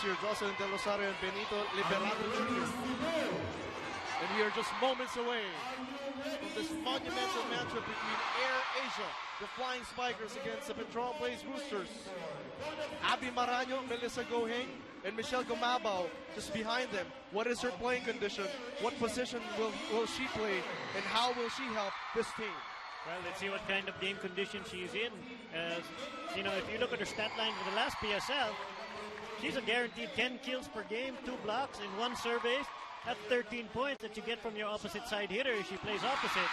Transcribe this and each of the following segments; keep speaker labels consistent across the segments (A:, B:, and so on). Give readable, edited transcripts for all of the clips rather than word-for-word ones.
A: here, Jocelyn De Rosario and Benito Liberato Jr. And we are just moments away from this monumental matchup between Air Asia, the Flying Spikers, against the Petron Blaze Boosters. Abby Maraño, Melissa Goheng, and Michelle Gumabao just behind them. What is her playing condition? What position will she play? And how will she help this team?
B: Well, let's see what kind of game condition she's in. You know, if you look at her stat line for the last PSL, she's a guaranteed 10 kills per game, 2 blocks, and 1 surveys. That's 13 points that you get from your opposite side hitter if she plays opposite.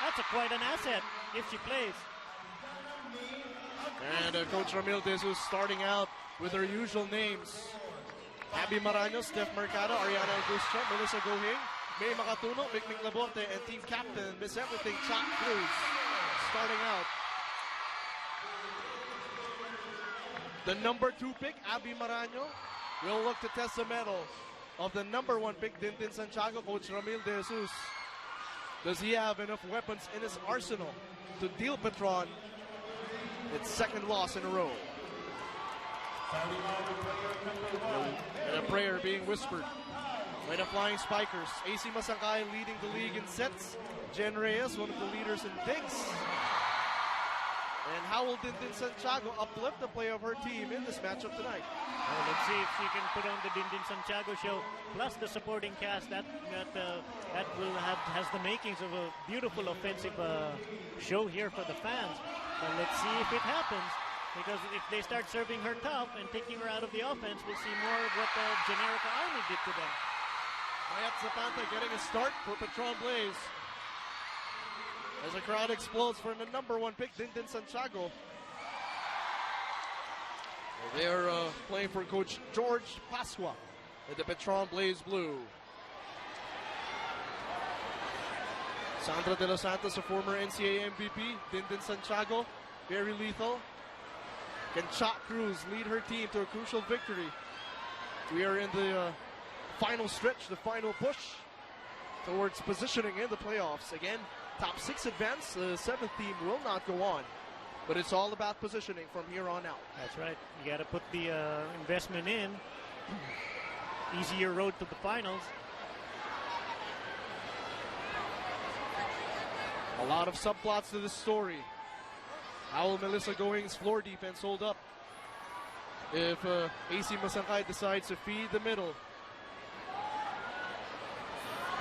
B: That's quite an asset if she plays.
A: And Coach Ramil De Jesus starting out with her usual names. Abby Maraño, Steph Mercado, Ariana Augusto, Melissa Goheng, May Makatuno, Mikmik Laborte, and team captain, Miss Everything, Chak Cruz, starting out. The number 2 pick, Abby Maraño, will look to test the mettle of the number 1 pick, Dintin Santiago. Coach Ramil De Jesus. Does he have enough weapons in his arsenal to deal Petron its second loss in a row? And a prayer being whispered by the Flying Spikers. AC Masangkay leading the league in sets. Jen Reyes, one of the leaders in digs. And how will Dintin Santiago uplift the play of her team in this matchup tonight?
B: Well, let's see if she can put on the Dintin Santiago show, plus the supporting cast that has the makings of a beautiful offensive show here for the fans. But let's see if it happens, because if they start serving her tough and taking her out of the offense, we'll see more of what the Generica Army did to them.
A: Mayat Zapanta getting a start for Petron Blaze. As the crowd explodes for the number 1 pick, Dintin Santiago. They are playing for Coach George Pasqua in the Petron Blaze Blue. Sandra De Los Santos, a former NCAA MVP. Dintin Santiago, very lethal. Can Chak Cruz lead her team to a crucial victory? We are in the final stretch, the final push towards positioning in the playoffs. Again, top 6 advance, the 7th team will not go on. But it's all about positioning from here on out.
B: That's right. You got to put the investment in. Easier road to the finals.
A: A lot of subplots to this story. How will Melissa Goheng's floor defense hold up if AC Masangkay decides to feed the middle?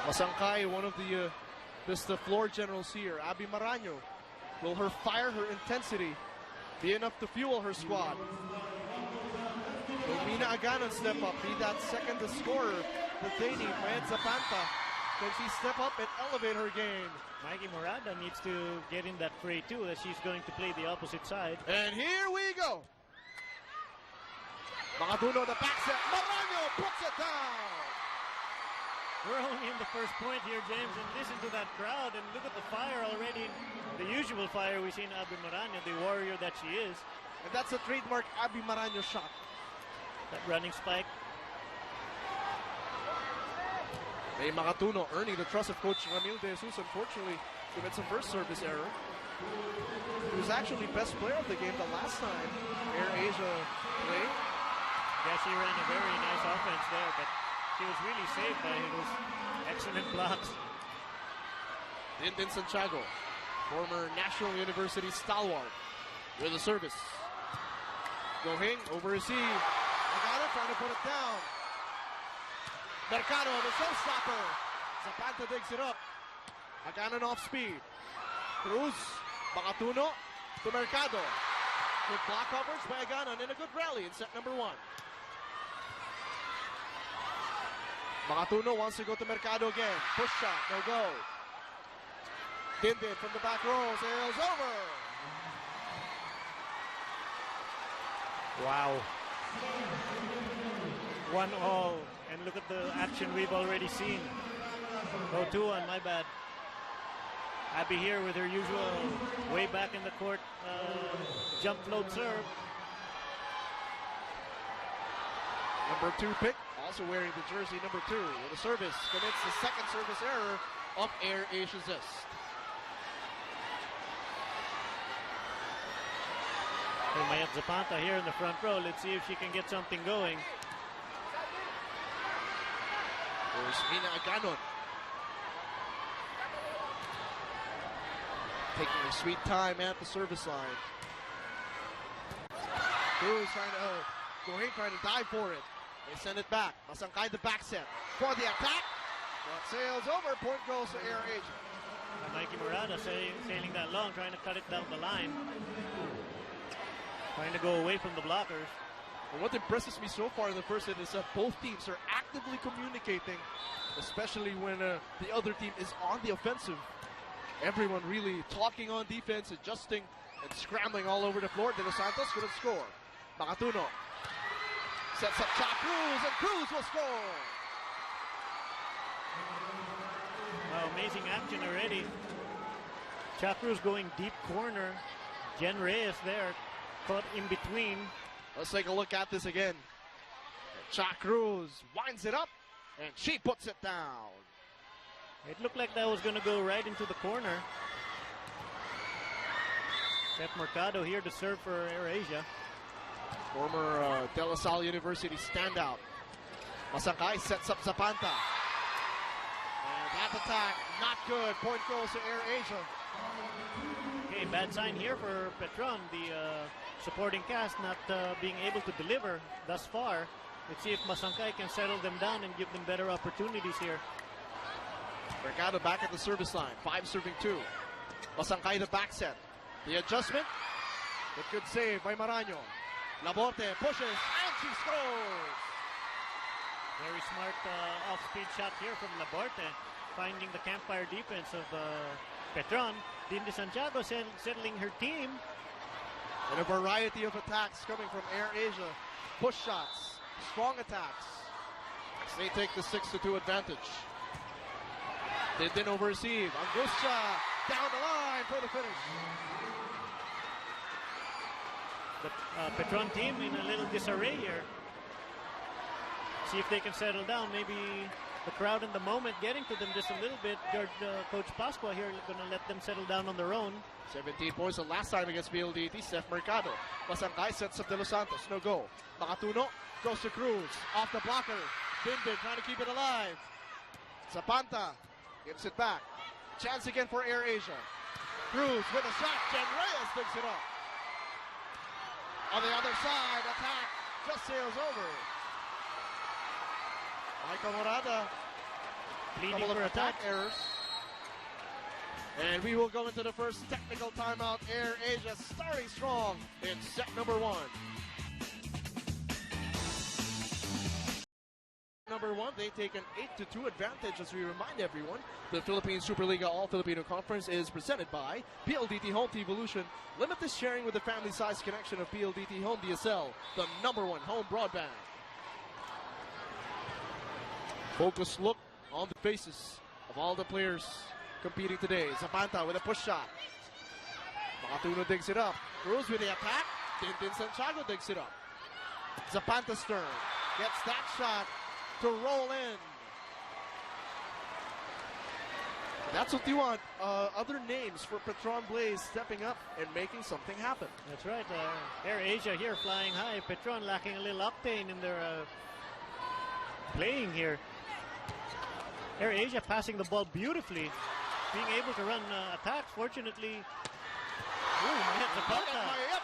A: Masangkay, one of the floor generals here. Abby Maraño. Will her fire, her intensity, be enough to fuel her squad? Will Mina Aganon step up, be that second scorer that they need? Mayat Zapanta, can she step up and elevate her game?
B: Mikey Morada needs to get in that fray too, as she's going to play the opposite side.
A: And here we go. Makatuno, the back set. Maraño puts it down.
B: We're only in the first point here, James, and listen to that crowd and look at the fire already. The usual fire we see in Abby Maraño, the warrior that she is.
A: And that's a trademark Abby Maraño shot.
B: That running spike.
A: May Makatuno earning the trust of Coach Ramil De Jesus. Unfortunately, commits some first service error. He was actually best player of the game the last time Air Asia played.
B: Yeah, she ran a very nice offense there, but she was really saved by those excellent blocks.
A: Dintin Santiago, former National University stalwart, with a service. Goheng over receive. Agano trying to put it down. Mercado, the showstopper. Zapanta digs it up. Aganon off speed. Cruz, Makatuno to Mercado. Good block coverage by Aganon in a good rally in set number 1. Makatuno wants to go to Mercado again. Push shot, no go. Dintin from the back row, sails over.
B: Wow. 1-all. And look at the action we've already seen. Oh, 2-1, my bad. Abby here with her usual way back in the court jump float serve.
A: Number 2 pick, also wearing the jersey number 2 with a service. Commits the second service error of Air Asia's Est.
B: Mayat Zapanta here in the front row. Let's see if she can get something going.
A: There's Mina Aganon. Taking her sweet time at the service line. Cruz trying to dive for it. They send it back. Masangkay the back set for the attack. That sails over. Point goes to Air Asia.
B: Mikey Murata sailing that long, trying to cut it down the line. Trying to go away from the blockers.
A: And what impresses me so far in the first set is that both teams are actively communicating, especially when the other team is on the offensive. Everyone really talking on defense, adjusting, and scrambling all over the floor. De Los Santos couldn't score. Makatuno sets up Cha Cruz, and Cruz will score.
B: Wow, amazing action already. Cha Cruz going deep corner. Jen Reyes there, caught in between.
A: Let's take a look at this again. Cha Cruz winds it up, and she puts it down.
B: It looked like that was going to go right into the corner. Steph Mercado here to serve for AirAsia.
A: Former De La Salle University standout. Masangkay sets up Zapanta. And that attack, not good. Point goes to AirAsia.
B: Okay, bad sign here for Petron, the supporting cast not being able to deliver thus far. Let's see if Masangkay can settle them down and give them better opportunities here.
A: Mercado back at the service line. 5 serving 2. Masangkay the back set. The adjustment. But good save by Maraño. Laborte pushes and she scores.
B: Very smart off-speed shot here from Laborte, finding the campfire defense of Petron. Dindy Santiago settling her team.
A: And a variety of attacks coming from AirAsia. Push shots, strong attacks. They take the 6-2 advantage. They didn't overreceive. Angustia down the line for the finish.
B: The Petron team in a little disarray here. See if they can settle down. Maybe the crowd in the moment getting to them just a little bit. Coach Pascua here going to let them settle down on their own.
A: 17 points the last time against PLDT. Steph Mercado. Masangkay sets up De Los Santos. No go. Makatuno goes to Cruz. Off the blocker. Binbin trying to keep it alive. Zapanta gives it back. Chance again for AirAsia. Cruz with a shot. Jen Reyes picks it up. On the other side, attack just sails over. Michael Morata, couple of attack errors. And we will go into the first technical timeout. AirAsia starting strong in set number 1. Number 1, they take an 8-2 advantage. As we remind everyone, the Philippine Superliga All-Filipino Conference is presented by PLDT Home Evolution. Limitless sharing with the family-sized connection of PLDT Home DSL, the #1 home broadband. Focused look on the faces of all the players competing today. Zapanta with a push shot. Makatuno digs it up. Cruz with the attack. Dintin Santiago digs it up. Zapanta's turn. Gets that shot to roll in. That's what you want. Other names for Petron Blaze stepping up and making something happen.
B: That's right. AirAsia here flying high. Petron lacking a little octane in their playing here. AirAsia passing the ball beautifully, being able to run attacks. Fortunately,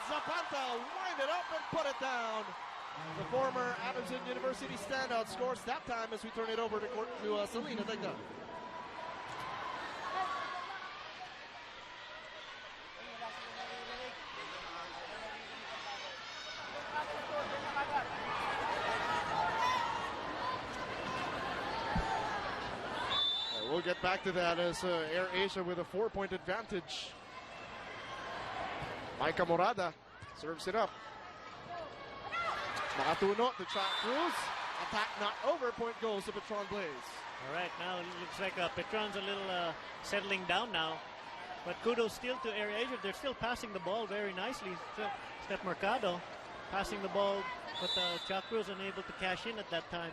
A: Zapanta wind it up and put it down. The former Adamson University standout scores that time as we turn it over to Selena Degda. We'll get back to that as AirAsia with a 4-point advantage. Micah Morada serves it up. Makatuno to Cha Cruz. Attack not over. Point goes to Petron Blaze.
B: All right, now it looks like Petron's a little settling down now. But kudos still to AirAsia. They're still passing the ball very nicely. Steph Mercado passing the ball, but Cha Cruz unable to cash in at that time.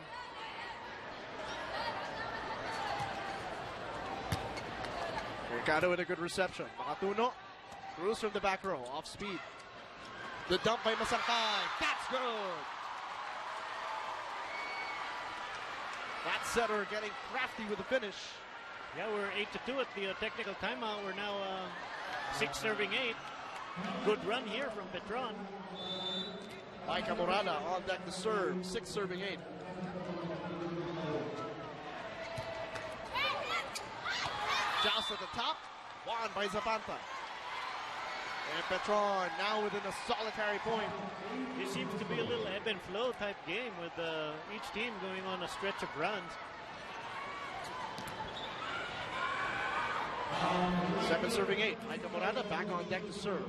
A: Mercado with a good reception. Makatuno. Cruz from the back row. Off speed. The dump by Masangkay. That's good. That setter getting crafty with the finish.
B: Yeah, we're 8-2 at the technical timeout. We're now 6-8. Good run here from Petron.
A: Mike Amorada on deck to serve. 6-8. Joust at the top. Won by Zapanta. And Petron now within a solitary point.
B: It seems to be a little ebb and flow type game with each team going on a stretch of runs.
A: 7-8. Mike Amorada back on deck to serve.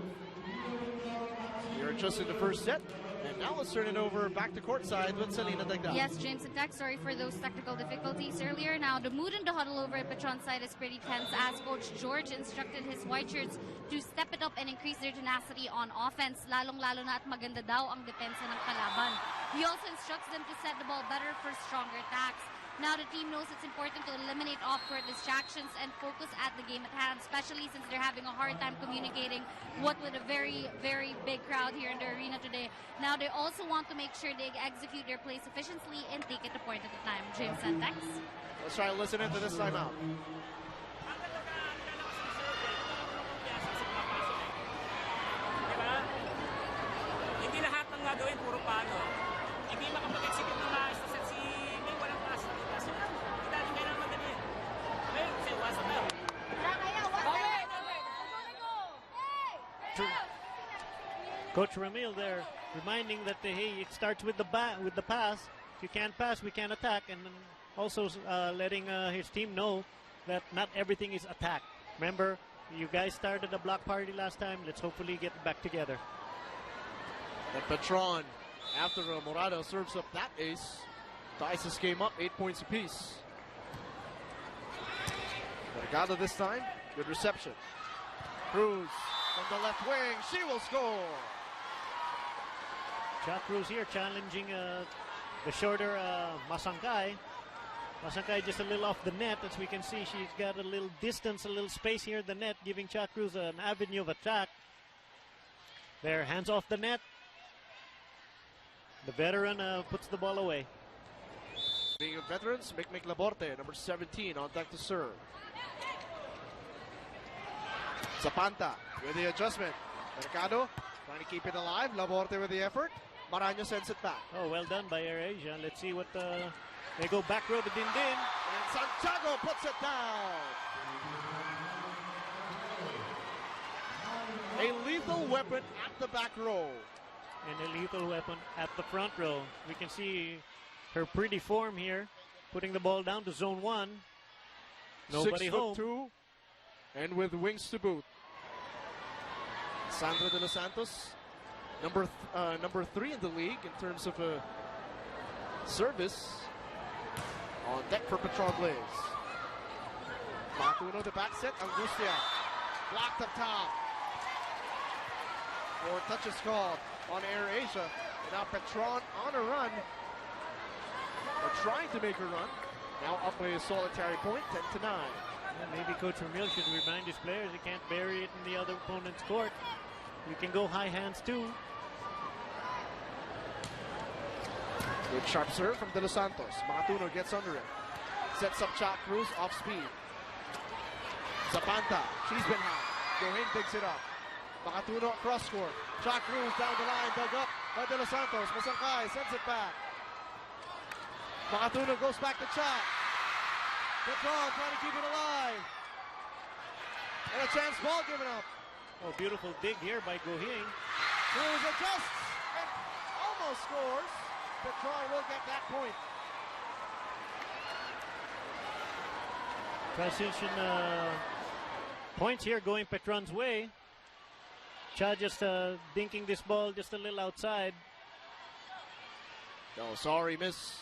A: We're just in the first set. And now let's turn it over back to courtside with Selena Dagdag.
C: Yes, James and Tech, sorry for those technical difficulties earlier. Now, the mood in the huddle over at Petron side is pretty tense as Coach George instructed his white shirts to step it up and increase their tenacity on offense. Lalong-lalo na at maganda daw ang depensa ng kalaban. He also instructs them to set the ball better for stronger attacks. Now the team knows it's important to eliminate off-court distractions and focus at the game at hand, especially since they're having a hard time communicating what with a very, very big crowd here in the arena today. Now they also want to make sure they execute their plays efficiently and take it a point at a time. James and Tex.
A: Let's try to listen into this timeout.
D: Hindi lahat ng gagawin puro paano. Hindi makapag-execute ng maayos na set si may walang pass na dito. So, hindi natin kailangan madali. Ngayon, kasi wasa tayo.
B: Coach Ramil there reminding that hey, it starts with the pass. If you can't pass, we can't attack, and then also letting his team know that not everything is attack. Remember, you guys started a block party last time. Let's hopefully get back together.
A: And Petron, after Morada serves up that ace, ties this game up 8 points apiece. Delgado this time, good reception. Cruz from the left wing, she will score.
B: Cha Cruz here challenging the shorter Masangkay. Masangkay just a little off the net. As we can see, she's got a little distance, a little space here in the net, giving Cha Cruz an avenue of attack. There, hands off the net. The veteran puts the ball away.
A: Being of veterans, Mick Laborte, number 17, on deck to serve. Zapanta with the adjustment. Mercado trying to keep it alive. Laborte with the effort. Maraño sends it back.
B: Oh, well done by AirAsia. Let's see what they go back row to Dindin.
A: And Santiago puts it down. A lethal weapon at the back row.
B: And a lethal weapon at the front row. We can see her pretty form here. Putting the ball down to zone 1. Nobody home.
A: 6'2", and with wings to boot. Sandra de los Santos, number 3 in the league in terms of service. On deck for Petron Blaze. Matuno the back set. Angustia blocked up top. 4 touches called on AirAsia. And now Petron on a run. They're trying to make a run. Now up by a solitary point, 10-9.
B: Maybe Coach Ramil should remind his players they can't bury it in the other opponent's court. You can go high hands too.
A: Good sharp serve from De Los Santos. Matuno gets under it. Sets up Cha Cruz off speed. Zapanta, she's been high. Gohin digs it up. Matuno cross court. Cha Cruz down the line, dug up by De Los Santos. Masangkay sends it back. Matuno goes back to Cha. Petron trying to keep it alive. And a chance ball given up.
B: Oh, beautiful dig here by Gohin.
A: Cruz adjusts and almost scores. Petron will get that point.
B: Transition points here going Petron's way. Cha just dinking this ball just a little outside.
A: No, sorry, miss.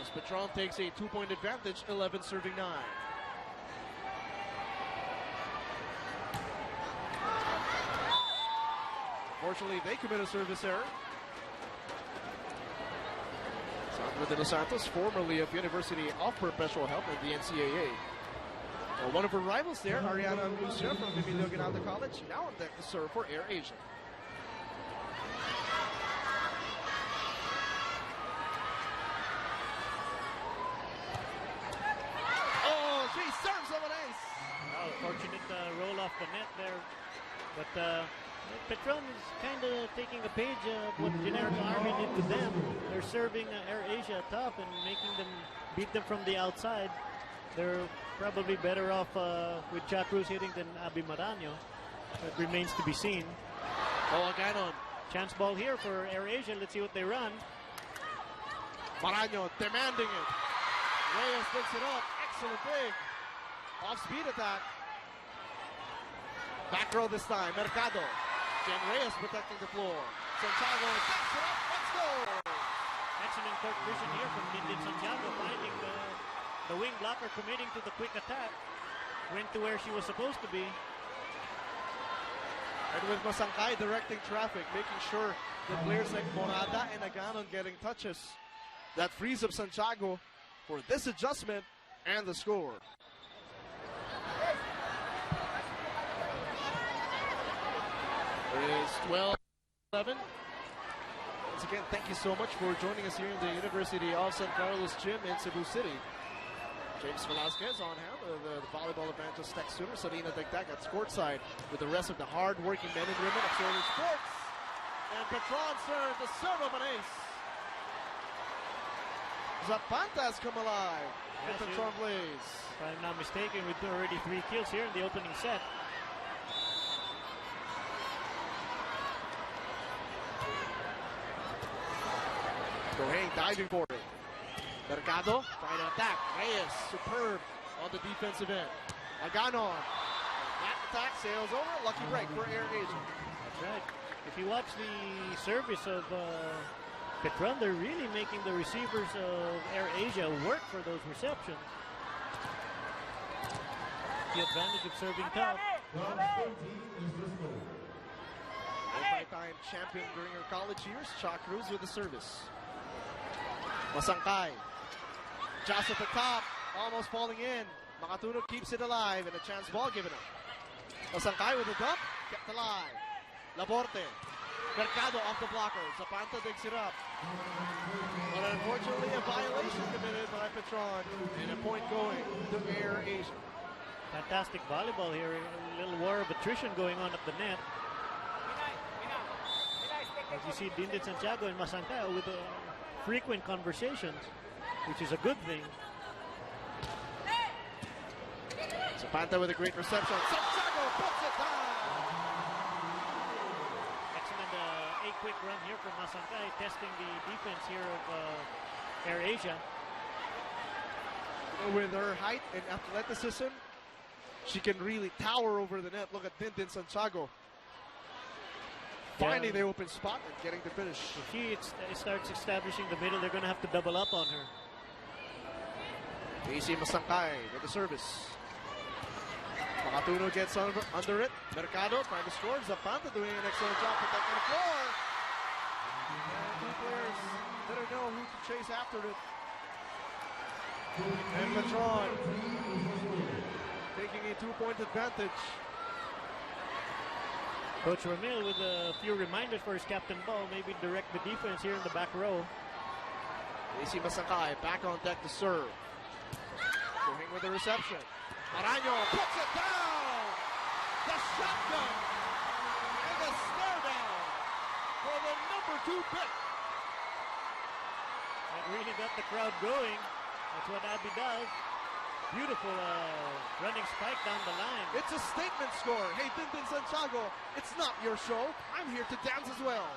A: As Petron takes a 2-point advantage, 11-9. Fortunately, they commit a service error. Sandra de los Santos, formerly of University of Perpetual Help in the NCAA. One of her rivals there, Ariana Lucia from Emilio Ginaldo College, now on deck to serve for AirAsia.
B: But Petron is kind of taking a page of what Generic Army did to them. They're serving AirAsia top and making them beat them from the outside. They're probably better off with Chacruz hitting than Abi Maranyo. That remains to be seen.
A: Oh, Ganon.
B: Chance ball here for AirAsia. Let's see what they run.
A: Maranyo demanding it. Reyes picks it up. Excellent big. Off-speed attack. Back row this time. Mercado. Jen Reyes protecting the floor. Santiago picks it up. Let's go.
B: Excellent court vision here from Dindin Santiago, finding the wing blocker, committing to the quick attack. Went to where she was supposed to be.
A: And with Masangkay directing traffic, making sure that players like Morada and Aganon getting touches. That frees up Santiago for this adjustment and the score. It is 12-11. Once again, thank you so much for joining us here in the University of San Carlos Gym in Cebu City. James Velasquez on hand, the volleyball advantage Tech Sooner, Sarina Degdag at courtside with the rest of the hard-working men and women of Solar Sports. And Petron's turn to serve up an ace. Zapanta has come alive.
B: Yes,
A: Petron plays.
B: If I'm not mistaken, with already 3 kills here in the opening set.
A: Goheng diving for it. Mercado trying to attack. Reyes superb on the defensive end. Aganon. That attack sails over. Lucky break for AirAsia.
B: That's right. If you watch the service of Petron, they're really making the receivers of AirAsia work for those receptions. The advantage of serving top.
A: Multi-time champion during her college years. Chacruz with the service. Masangkay. Just at the top, almost falling in. Makatunog keeps it alive and a chance ball given up. Masangkay with a dump, kept alive. Laborte. Mercado off the blocker. Zapanta digs it up. But unfortunately, a violation committed by Petron and a point going to AirAsia.
B: Fantastic volleyball here. A little war of attrition going on at the net. As you see, Dindin Santiago and Masangkay with frequent conversations, which is a good thing.
A: Zapanta with a great reception. Santiago puts it down.
B: Excellent a quick run here from Masangkay, testing the defense here of AirAsia.
A: With her height and athleticism, she can really tower over the net. Look at Dindin Santiago. Finding the open spot and getting the finish.
B: If she starts establishing the middle, they're going to have to double up on her.
A: AC Masangkay with the service. Makatunog gets under it. Mercado trying to score. Zapanta doing an excellent job protecting the floor. And two players better know who to chase after it. And Petron taking a 2-point advantage.
B: Coach Ramil with a few reminders for his captain ball. Maybe direct the defense here in the back row.
A: AC Masangkay back on deck to serve. Going with the reception. Maranyo puts it down. The shotgun and the stare down for the number 2 pick.
B: That really got the crowd going. That's what Abby does. Beautiful running spike down the line.
A: It's a statement score. Hey, Dindin Santiago, it's not your show. I'm here to dance as well.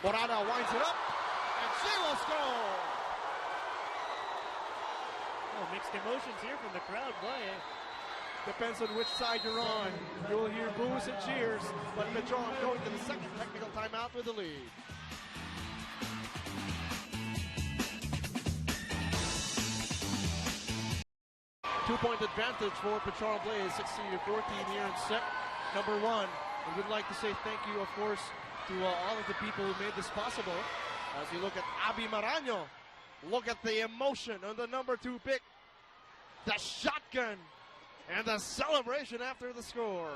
A: Morada winds it up, and she will score.
B: Oh, mixed emotions here from the crowd. Boy,
A: Depends on which side you're on. You'll hear boos and cheers, but Petron going to the second technical timeout with the lead. Two-point advantage for Petron Blaze, 16-14 here in set number 1. And we'd like to say thank you, of course, to all of the people who made this possible. As you look at Abi Maranyo, look at the emotion on the number 2 pick. The shotgun and the celebration after the score.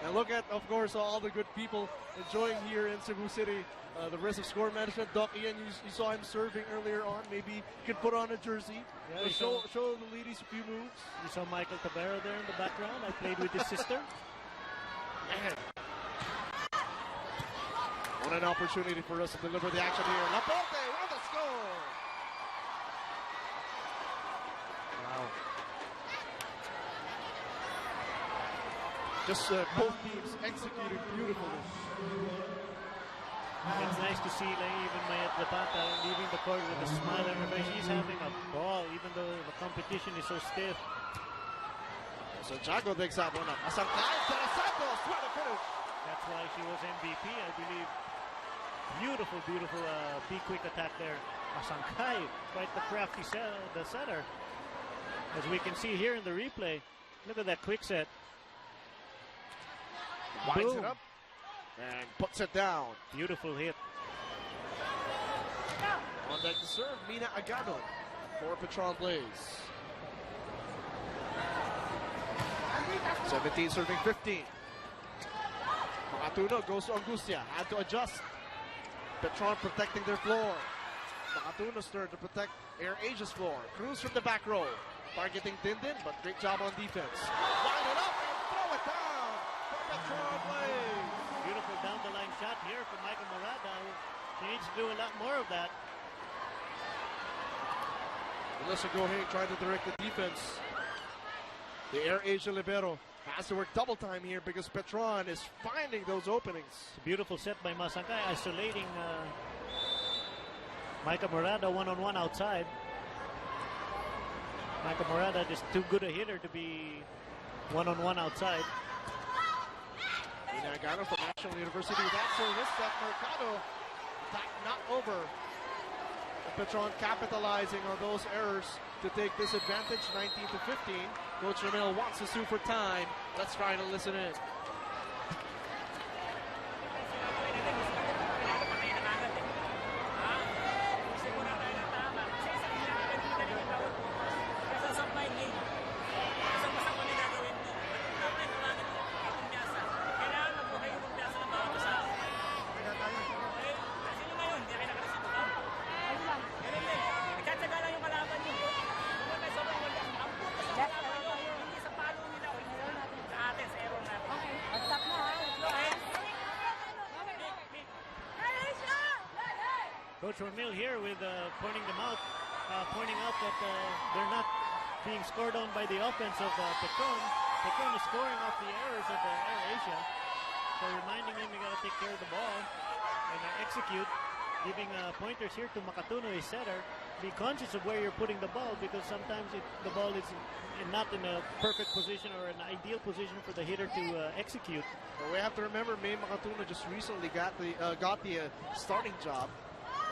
A: And look at, of course, all the good people enjoying here in Cebu City. The rest of score management. Doc Ian, you saw him serving earlier on. Maybe he could put on a jersey.
B: Yeah,
A: show the ladies a few moves.
B: You saw Michael Tabero there in the background. I played with his sister.
A: Man. What an opportunity for us to deliver the action here. Laporte with a score. Wow. Just both teams executed beautifully.
B: It's nice to see like, even Mayat Zapata leaving the court with a smile on her face. She's having a ball even though the competition is so stiff.
A: So Jago digs that one up. Asangkay, Santos, what a finish.
B: That's why she was MVP, I believe. Beautiful, beautiful P-quick attack there. Asangkay, quite the crafty the setter. As we can see here in the replay, look at that quick set.
A: Winds
B: Boom.
A: it up and puts it down.
B: Beautiful hit.
A: On deck to serve, Mina Agano for Petron plays. 17 serving 15. Makatuno goes to Angustia. Had to adjust. Petron protecting their floor. Makatuno's turn to protect Air Asia's floor. Cruz from the back row. Targeting Dindin, but great job on defense. Line it up and throw it down for Petron plays.
B: Beautiful down the line shot here from Michael Morada. He needs to do a lot more of that.
A: Melissa Gohei trying to direct the defense. The Air Asia libero has to work double time here because Petron is finding those openings.
B: It's a beautiful set by Masangkay, isolating Micah Morada one-on-one outside. Micah Morada is too good a hitter to be one-on-one outside.
A: Mina Agano from National University with that service. That Mercado attack not over. Petron capitalizing on those errors to take this advantage, 19 to 15. Coach Ramil wants to sue for time. Let's try to listen in.
B: Coach Ramil here with pointing out that they're not being scored on by the offense of Petron. Petron is scoring off the errors of Air Asia. So reminding him you got to take care of the ball and execute. Giving pointers here to Makatuno, a setter. Be conscious of where you're putting the ball because sometimes the ball is not in a perfect position or an ideal position for the hitter to execute.
A: Well, we have to remember May Makatuno just recently got the starting job.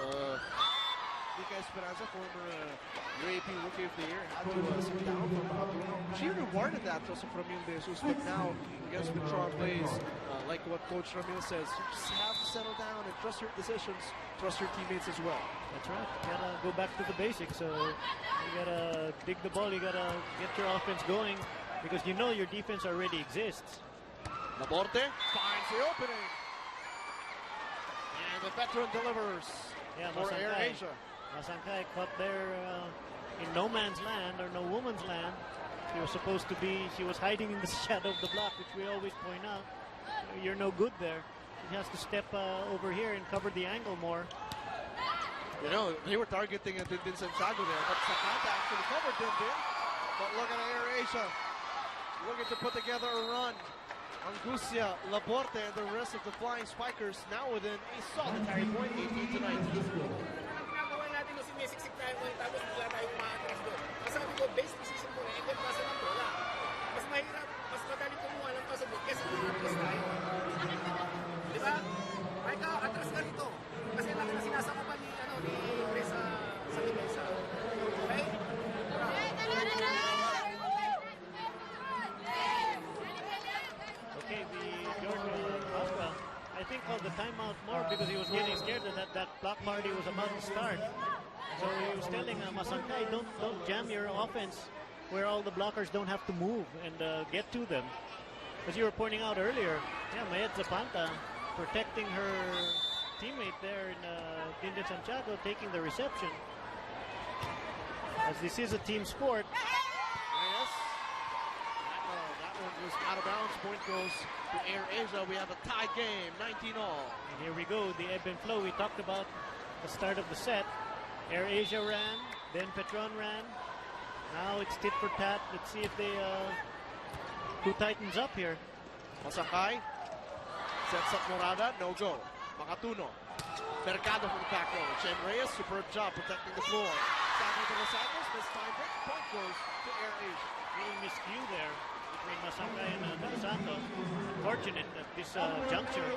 A: Mika Esperanza, former UAP Rookie of the Year, had to sit down for Makatuno. She rewarded that also from Ramil De Jesus, but now against Petron plays, like what Coach Ramil says, you just have to settle down and trust your decisions, trust your teammates as well.
B: That's right. You gotta go back to the basics. So you gotta dig the ball, you gotta get your offense going because you know your defense already exists.
A: Laporte finds the opening. And the veteran delivers.
B: Yeah,
A: for Air
B: Masangkay.
A: Asia.
B: Masangkay caught there in no man's land or no woman's land. She was hiding in the shadow of the block, which we always point out. You're no good there. He has to step over here and cover the angle more.
A: You know, they were targeting Dindin Santiago there, but Sakata actually covered Dindin. But look at Air Asia looking to put together a run. Angustia, Laporte, and the rest of the Flying Spikers now within a solitary point, 18 to 19.
D: Ginagawa natin yung sinisiksik tayo ngayon tapos bigla tayo ma-atras doon. Masabi ko, base decision mo na, and then pasa ng bola. Mas mahirap, mas madali kumuha ng pasa mo kesa ma-atras tayo. Di ba? Ay ka, atras ka rito. Kasi laki na sinasakapan ni Reza sa depensa. Okay?
B: Okay, the George Oscar, I think called the timeout more because he was getting scared that block party was about to start. So he was telling Masangkay, don't jam your offense where all the blockers don't have to move and get to them. as you were pointing out earlier, yeah, Mayet Zapanta protecting her teammate there in Dindin Santiago, taking the reception. As this is a team sport.
A: Yes. That one was out of bounds. Point goes to Air Asia. We have a tie game, 19-all.
B: And here we go, the ebb and flow. We talked about the start of the set. Air Asia ran, then Petron ran. Now it's tit for tat. Let's see if they who tightens up here.
A: Masakay sets up Morada, no go. Makatuno. Mercado from the back row. Chen Reyes, superb job protecting the floor. Santos de los Santos, mistimed it. Point goes to Air Asia.
B: Little miscue there between Masakay and De Los Santos. Unfortunate at this juncture.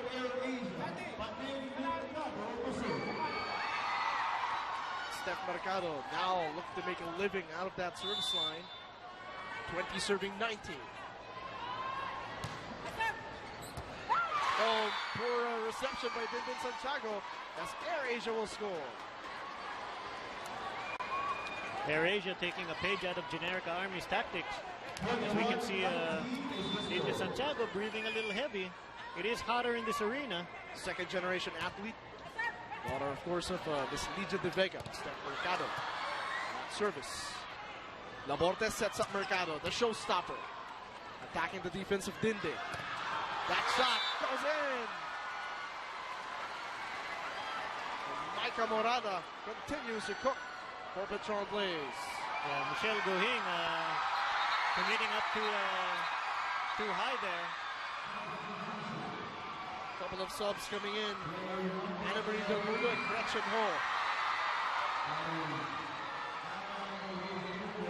A: Steph Mercado now look to make a living out of that service line. 20 serving 19. Oh, poor reception by Dindin Santiago as Air Asia will score.
B: Air Asia taking a page out of Generica Army's tactics. As we can see, Dindin Santiago breathing a little heavy. It is hotter in this arena.
A: Second generation athlete. Daughter, of course, of Miss Lidia de Vega. Steph Mercado. Service. Laborte sets up Mercado, the showstopper. Attacking the defense of Dindin. That shot goes in. And Micah Morada continues to cook for Petron Blaze.
B: Michelle Gohing committing up too high there.
A: Couple of subs coming in. Ana Marie Del Mundo and Gretchen Ho.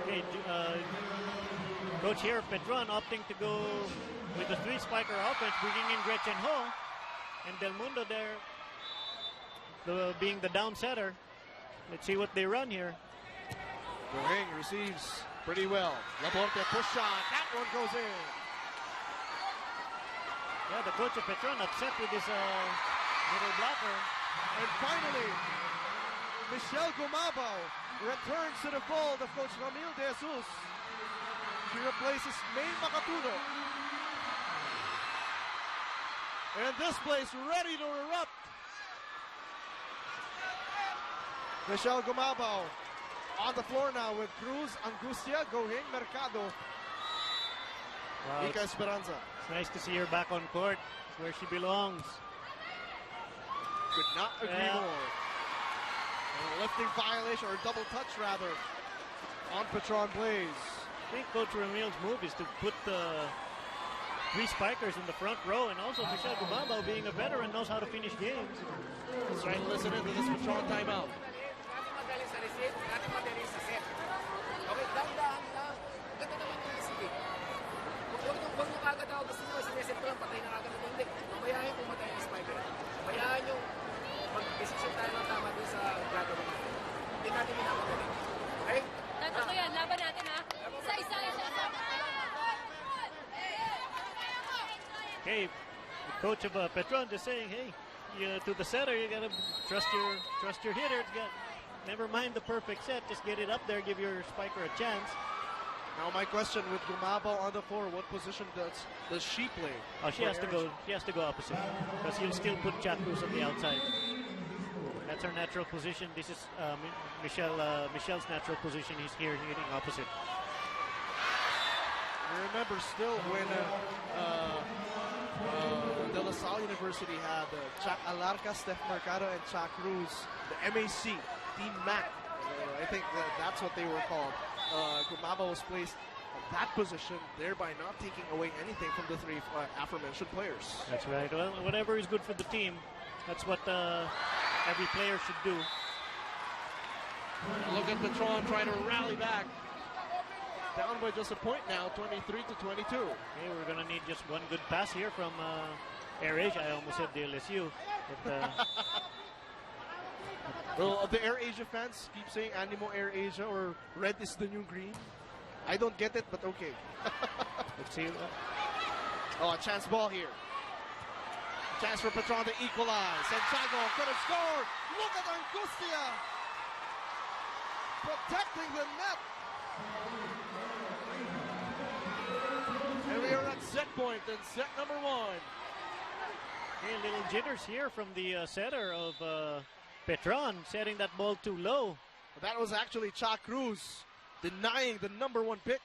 B: Okay, coach here, Petron, opting to go with the three-spiker offense, bringing in Gretchen Ho. And Del Mundo there, being the down setter. Let's see what they run here.
A: Gohing receives pretty well. Laborte push shot. That one goes in.
B: Yeah, the coach of Petron upset with his middle blocker.
A: And finally, Michelle Gumabao returns to the fold of Coach Ramil De Jesus. She replaces May Makatuno. And this place ready to erupt. Michelle Gumabao on the floor now with Cruz, Angustia, Gohing, Mercado,
B: Wow,
A: Ika Esperanza.
B: it's nice to see her back on court, where she belongs.
A: Could not agree
B: Yeah.
A: more. And a lifting violation, or double touch rather, on Petron Blaze.
B: I think Coach Ramil's move is to put the three spikers in the front row, and also Michelle Gumabao, being a veteran, knows how to finish games.
A: Let's try to listen into this Petron timeout.
D: Natin magaling sa receive, natin magaling sa set. Okay, dahan-dahan lang. Ganda naman yung receive. Huwag nyo kagad ako gusto nyo, sineset ko lang, patay na kagad. Hindi, mabayahin kung matay yung spiker. Mabayahin yung mag-decision tayo ng tama dun sa gagawin natin. Hindi natin minamagaling. Okay?
E: Tatos ko yan, laban natin ha. Isa-isa.
B: Okay, the coach of Petron just saying, hey, to the setter, you gotta trust your hitter. Never mind the perfect set, just get it up there, give your spiker a chance.
A: Now my question with Gumabao on the floor, what position does she play?
B: Oh, she has to go opposite, because he'll still put Jack Cruz on the outside. That's her natural position. This is Michelle's natural position. He's here hitting opposite.
A: I remember still when De La Salle University had Jack Alarca, Steph Mercado, and Jack Cruz, the MAC, Team MAC. I think that's what they were called. Gumabao was placed on that position, thereby not taking away anything from the three aforementioned players.
B: That's right. Well, whatever is good for the team, that's what every player should do.
A: Look at Petron trying to rally back. Down by just a point now, 23-22.
B: Okay, we're gonna need just one good pass here from Air Asia. I almost said the LSU. But,
A: well, the Air Asia fans keep saying Animo Air Asia or red is the new green. I don't get it, but okay.
B: let's see.
A: Oh, a chance ball here. Chance for Petron to equalize. Santiago could have scored. Look at Angustia protecting the net. And we are at set point in set number 1.
B: Hey, little jitters here from the setter of Petron, setting that ball too low.
A: That was actually Cha Cruz denying the number 1 pick.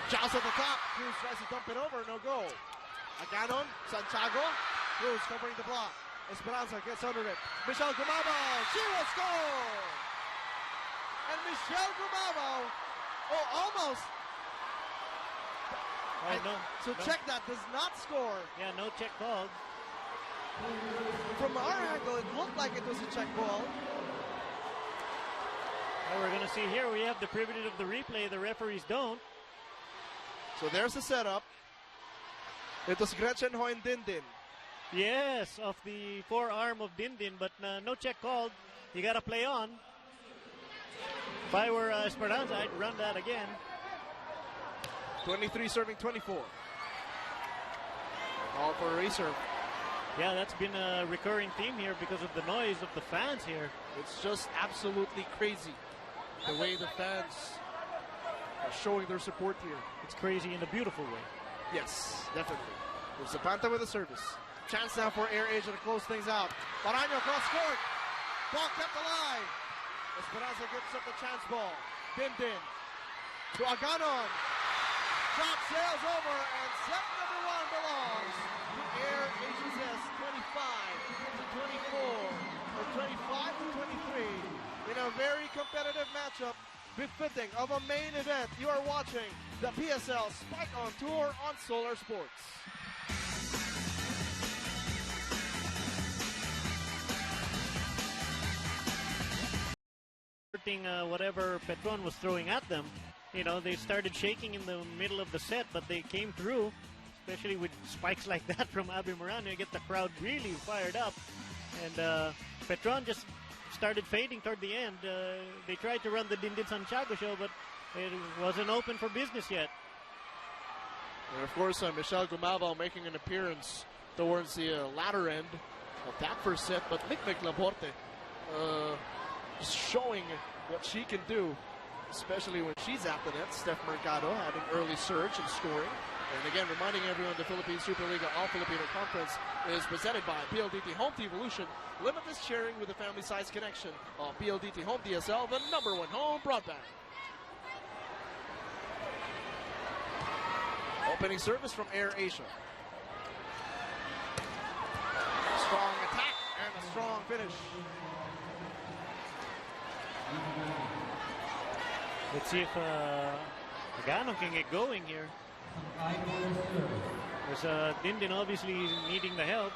A: Joust at the top. Cruz tries to dump it over. No go. Aganon. Santiago. Cruz covering the block. Esperanza gets under it. Michelle Gumabao. She will score. And Michelle Gumabao. Oh, almost.
B: No,
A: So
B: no.
A: check that. Does not score.
B: Yeah, no check called.
A: From our angle, it looked like it was a check ball.
B: Well, we're going to see here, we have the privilege of the replay. The referees don't.
A: So there's the setup. It was Gretchen Hoyndindin.
B: Yes, off the forearm of Dindin, but no check called. You got to play on. If I were Esperanza, I'd run that again.
A: 23 serving 24. All for a reserve.
B: Yeah, that's been a recurring theme here because of the noise of the fans here.
A: It's just absolutely crazy the way the fans are showing their support here.
B: It's crazy in a beautiful way.
A: Yes, definitely. There's Zapanta with a service. Chance now for Air Asia to close things out. Baraño cross court. Ball kept alive. Esperanza gives up the chance ball. Dindin to Aganon. Shot sails over, and set number 1 belongs to Air Asia's 25 to 24, or 25 to 23, in a very competitive matchup befitting of a main event. You are watching the PSL Spike on Tour on Solar Sports.
B: Whatever Petron was throwing at them. You know, they started shaking in the middle of the set, but they came through, especially with spikes like that from Abby Morano. You get the crowd really fired up. And Petron just started fading toward the end. They tried to run the Dindin Santiago show, but it wasn't open for business yet.
A: And of course, Michelle Gumabao making an appearance towards the latter end of that first set, but Mikmik Laborte just showing what she can do, especially when she's at the net. Steph Mercado having early surge and scoring. And again, reminding everyone the Philippine Superliga All-Filipino Conference is presented by PLDT Home Evolution. Limitless sharing with a family-sized connection of PLDT Home DSL, the #1 home broadband. Opening service from Air Asia. Strong attack and a strong finish.
B: Let's see if Agano can get going here. There's Dindin obviously needing the help.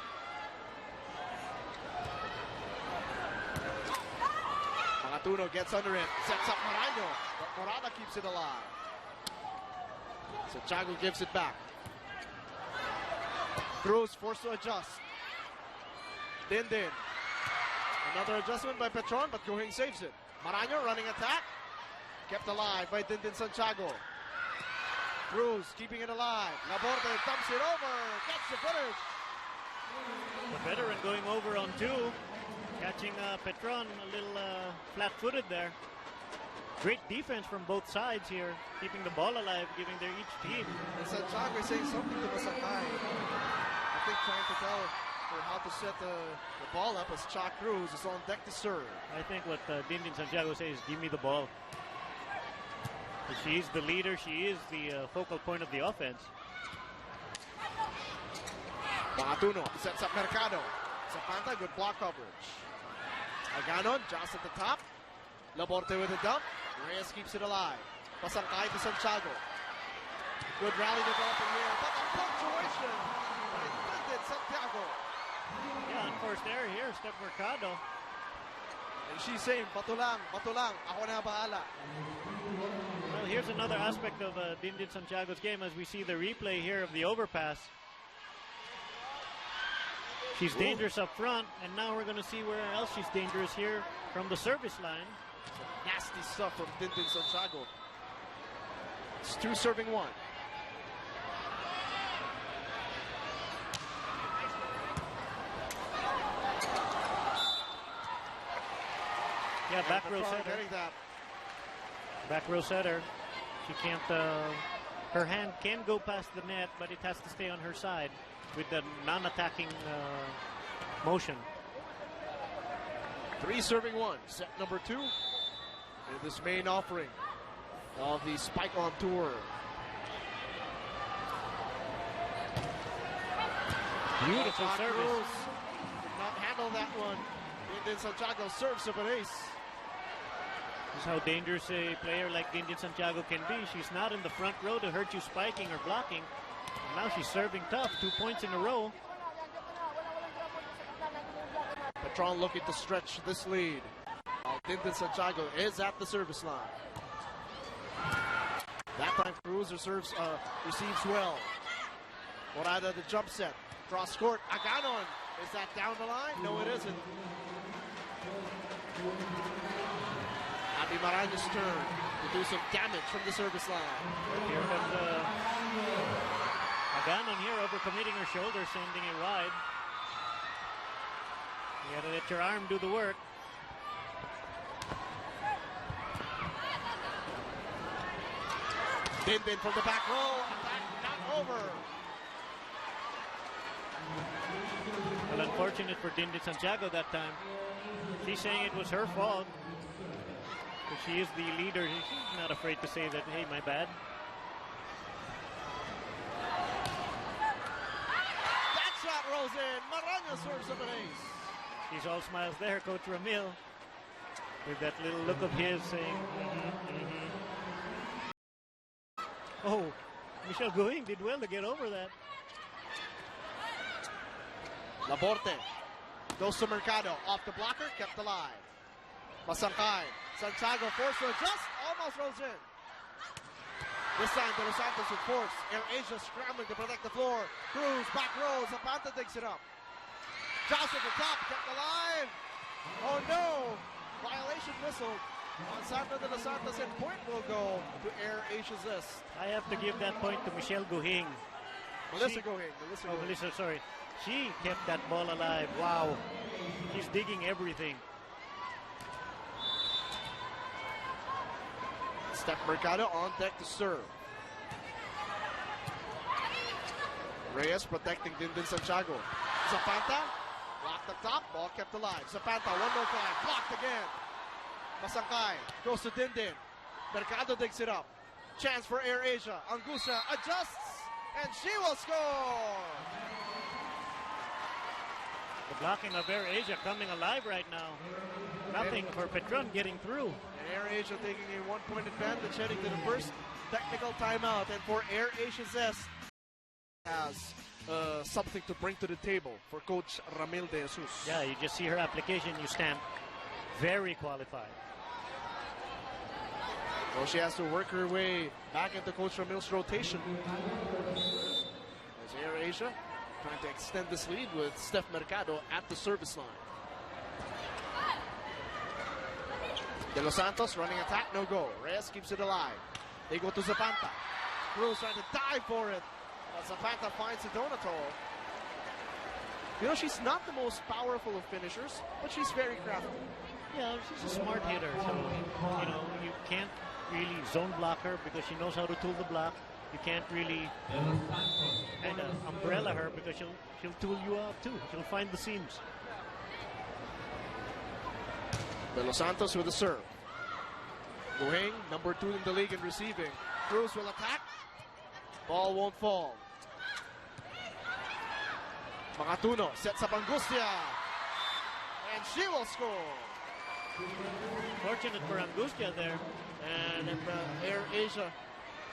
A: Magatuno gets under it, sets up Maraño, but Morada keeps it alive. Santiago gives it back. Cruz forced to adjust. Dindin. Another adjustment by Petron, but Gohing saves it. Maraño running attack. Kept alive by Dindin Santiago. Cruz keeping it alive. Laborde dumps it over. Gets the finish.
B: The veteran going over on 2. Catching Petron a little flat-footed there. Great defense from both sides here. Keeping the ball alive, giving their each team.
A: And Santiago is saying something to Masakay. I think trying to tell her how to set the ball up as Cha Cruz is on deck to serve.
B: I think what Dindin Santiago says is, give me the ball. She is the leader. She is the focal point of the offense.
A: Magatuno sets up Mercado. Zapanta, good block coverage. Aganon, just at the top. Laborte with a dump. Reyes keeps it alive. Pasangkay to Santiago. Good rally developing here, but a punctuation by Dindin Santiago.
B: Yeah, unforced error here, Steph Mercado.
A: And she's saying, bato lang, ako na bahala.
B: Well, here's another aspect of Dindin Santiago's game as we see the replay here of the overpass. She's dangerous up front, and now we're going to see where else she's dangerous here from the service line.
A: Nasty stuff from Dindin Santiago. It's 2 serving 1.
B: Yeah, back row
A: Petron
B: center.
A: getting that.
B: Back row setter. She can't. Her hand can go past the net, but it has to stay on her side with the non-attacking motion.
A: 3 serving 1. Set number 2 in this main offering of the Spike on Tour.
B: Beautiful service.
A: Did not handle that one. Dindin Santiago serves up an ace.
B: This is how dangerous a player like Dindin Santiago can be. She's not in the front row to hurt you spiking or blocking. And now she's serving tough. 2 points in a row.
A: Petron looking to stretch this lead. Dindin Santiago is at the service line. That time Cruz receives well. Morada the jump set. Cross court. Aganon. Is that down the line? No, it isn't. Abby Maraña's turn to do some damage from the service line.
B: Here comes Aganon here overcommitting her shoulder, sending it wide. You gotta let your arm do the work.
A: Dindin from the back row. Attack not over.
B: Well, unfortunate for Dindin Santiago that time. She's saying it was her fault. But she is the leader. She's not afraid to say that, hey, my bad.
A: That shot rolls in. Maraña serves up an ace.
B: She's all smiles there, Coach Ramil. With that little look of his saying, Oh, Michelle Guing did well to get over that.
A: Laborte goes to Mercado. Off the blocker, kept alive. Masangkay. Santiago forced to adjust. Almost rolls in. This time, De Los Santos with force. Air Asia scrambling to protect the floor. Cruz, back row. Zapata digs it up. Johnson at the top, kept alive. Oh no! Violation whistle on Sandra De Los Santos, and point will go to Air Asia's list.
B: I have to give that point to Michelle Guing.
A: Melissa Guing.
B: Melissa, sorry. She kept that ball alive. Wow. She's digging everything.
A: Steph Mercado on deck to serve. Reyes protecting Dindin Santiago. Zapata blocked up top, ball kept alive. Zapata, one more time, blocked again. Masangkay goes to Dindin. Mercado digs it up. Chance for Air Asia. Angustia adjusts, and she will score.
B: The blocking of Air Asia coming alive right now. Nothing for Petron getting through.
A: And Air Asia taking a 1-point advantage heading to the first technical timeout. And for Air Asia's S has something to bring to the table for Coach Ramil de Jesus.
B: Yeah, you just see her application, you stamp very qualified.
A: Well, she has to work her way back into Coach Ramil's rotation. As Air Asia trying to extend this lead with Steph Mercado at the service line. De Los Santos running attack, no go. Reyes keeps it alive. They go to Zapata. Cruz trying to dive for it. But Zapata finds the Donato. You know, she's not the most powerful of finishers, but she's very crafty.
B: Yeah, she's a smart hitter. So, you know, you can't really zone block her because she knows how to tool the block. You can't really kind of umbrella her because she'll tool you out too. She'll find the seams.
A: De Los Santos with a serve. Guing, number 2 in the league in receiving. Cruz will attack. Ball won't fall. Makatuno sets up Angustia. And she will score.
B: Fortunate for Angustia there.
A: And Air Asia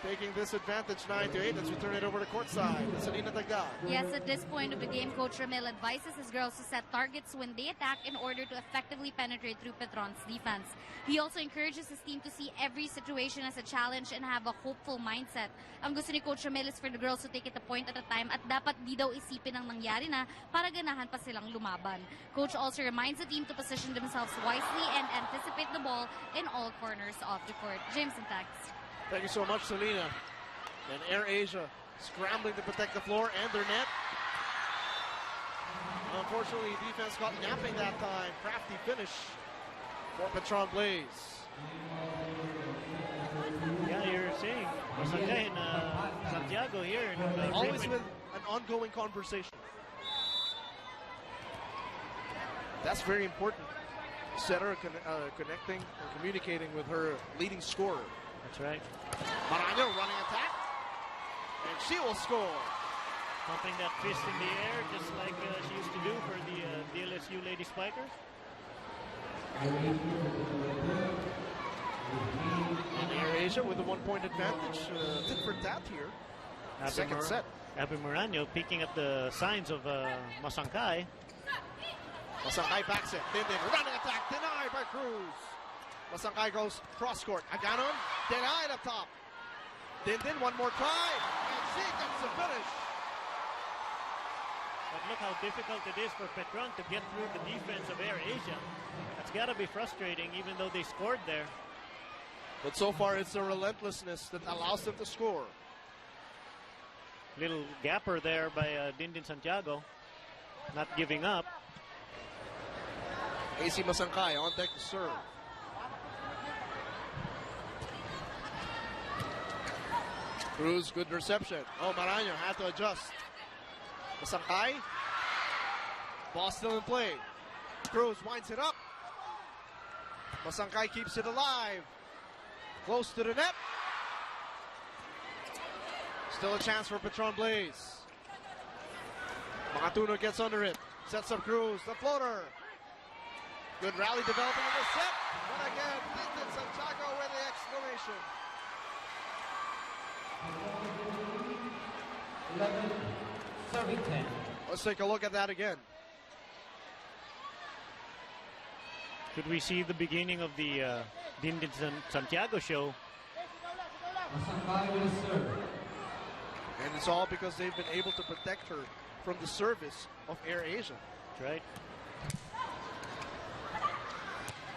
A: taking this advantage 9-8 as we turn it over to courtside. Salina Dagdag.
C: Yes, at this point of the game, Coach Ramil advises his girls to set targets when they attack in order to effectively penetrate through Petron's defense. He also encourages his team to see every situation as a challenge and have a hopeful mindset. Ang gusto ni Coach Ramil is for the girls to take it a point at a time at dapat di daw isipin ang nangyari na para ganahan pa silang lumaban. Coach also reminds the team to position themselves wisely and anticipate the ball in all corners of the court. James and Tax.
A: Thank you so much, Selena. And Air Asia scrambling to protect the floor and their net. Unfortunately, defense got napping that time. Crafty finish for Petron Blaze.
B: you're saying. Masangay and Santiago here.
A: Always with an ongoing conversation. That's very important. Setter connecting and communicating with her leading scorer.
B: That's right.
A: Marano running attack. And she will score.
B: Pumping that fist in the air just like she used to do for the DLSU Lady Spikers.
A: And AirAsia with a 1-point advantage. Tit for tat here. Second set.
B: Abby Morano picking up the signs of Masangkay.
A: Masangkay backs it. Din running attack. Denied by Cruz. Masangkay goes cross court. Aganon denied up top. Din one more try. And she gets the finish.
B: But look how difficult it is for Petron to get through the defense of AirAsia. That's got to be frustrating even though they scored there.
A: But so far it's the relentlessness that allows them to score.
B: Little gapper there by Dindin Santiago. Not giving up.
A: AC Masangkay on deck to serve. Cruz, good reception. Oh, Marano had to adjust. Masangkay. Ball still in play. Cruz winds it up. Masangkay keeps it alive. Close to the net. Still a chance for Petron Blaze. Makatuno gets under it. Sets up Cruz. The floater. Good rally developing in the set. But again, Dindin Santiago with the exclamation.
F: 11-10.
A: Let's take a look at that again.
B: Could we see the beginning of the Dindin Santiago show?
F: Masangkay with a serve.
A: And it's all because they've been able to protect her from the service of AirAsia.
B: That's right.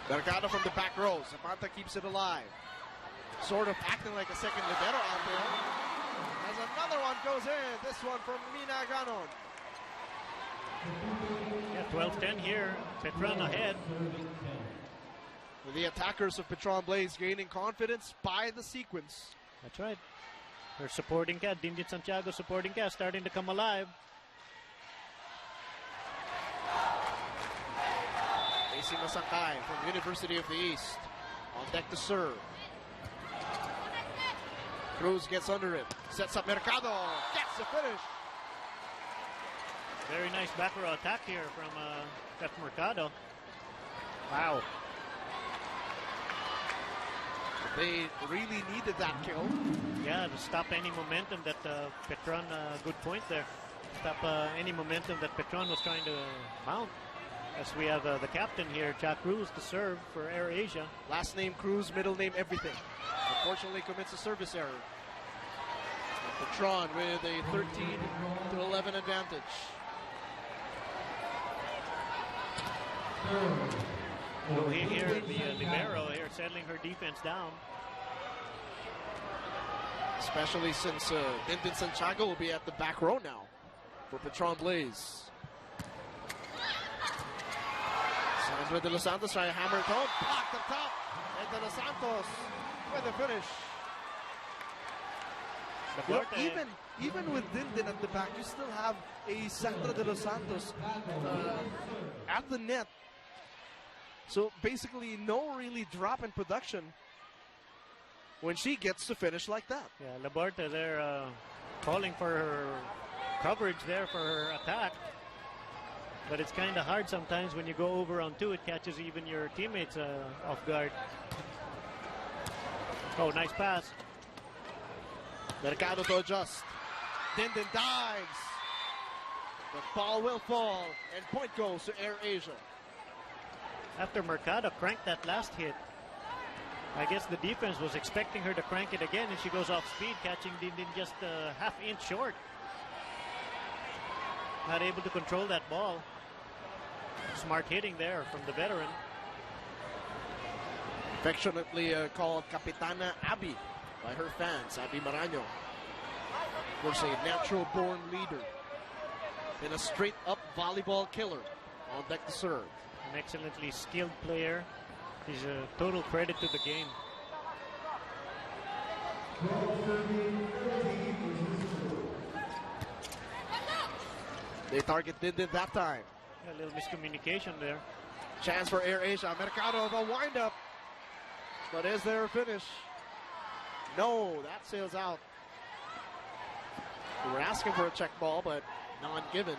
A: Mercado from the back row. Zapata keeps it alive. Sort of acting like a second libero out there. As another one goes in. This one from Mina Ganon.
B: Yeah, 12-10 here. Petron ahead.
A: The attackers of Petron Blaze gaining confidence by the sequence.
B: That's right. Her supporting cast, Dindin Santiago supporting cast, starting to come alive.
A: AC Masangkay from University of the East. On deck to serve. Cruz gets under it. Sets up Mercado. Gets the finish.
B: Very nice back row attack here from Pep Mercado. Wow.
A: They really needed that kill.
B: Yeah, to stop any momentum that Petron, good point there. Stop any momentum that Petron was trying to mount. As we have the captain here, Jack Cruz, to serve for AirAsia.
A: Last name Cruz, middle name everything. Unfortunately commits a service error. And Petron with a 13-11 advantage.
B: Well, here the libero here settling her defense down.
A: Especially since Dindin Santiago will be at the back row now for Petron Blaze. Sandra De Los Santos trying to hammer it home. Blocked up top. And De Los Santos with the finish. You know, even with Dindin at the back, you still have a Sandra De Los Santos at the net. So basically no really drop in production when she gets to finish like that.
B: Yeah, Laborta there calling for her coverage there for her attack. But it's kind of hard sometimes when you go over on two, it catches even your teammates off guard. Oh, nice pass.
A: Mercado to adjust. Dindin dives. The ball will fall, and point goes to AirAsia.
B: After Mercado cranked that last hit, I guess the defense was expecting her to crank it again, and she goes off speed, catching Dindin just a half-inch short. Not able to control that ball. Smart hitting there from the veteran.
A: Affectionately called Capitana Abby by her fans, Abby Marano. Of course, a natural-born leader and a straight-up volleyball killer on deck to serve.
B: An excellently skilled player. He's a total credit to the game.
A: They target Dindin that time.
B: A little miscommunication there.
A: Chance for Air Asia. Mercado, the windup. But is there a finish? No, that sails out. We were asking for a check ball, but none given.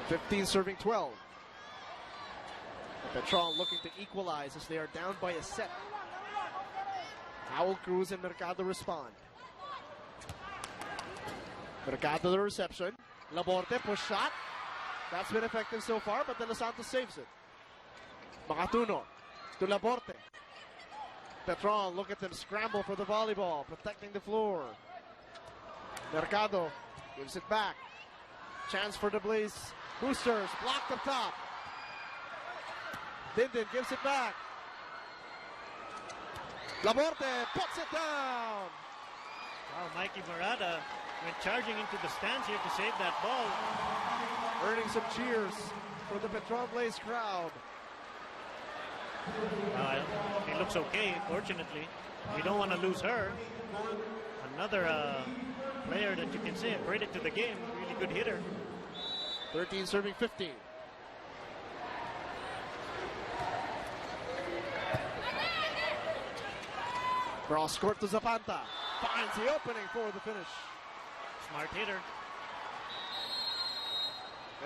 A: (15 serving 12). Petron looking to equalize as they are down by a set. Howell, Cruz, and Mercado respond. Mercado the reception. Laborte push shot. That's been effective so far, but De Los Santos saves it. Makatuno to Laborte. Petron, look at them scramble for the volleyball, protecting the floor. Mercado gives it back. Chance for the Blaze Boosters, blocked up top. Dindin gives it back. Laborte puts it down.
B: Wow, Mikey Morada went charging into the stands here to save that ball.
A: Earning some cheers for the Petron Blaze crowd.
B: It looks okay, fortunately. We don't want to lose her. Another player that you can say brought it to the game. Really good hitter.
A: 13 serving 15. Cross court to Zapanta. Finds the opening for the finish.
B: Smart hitter.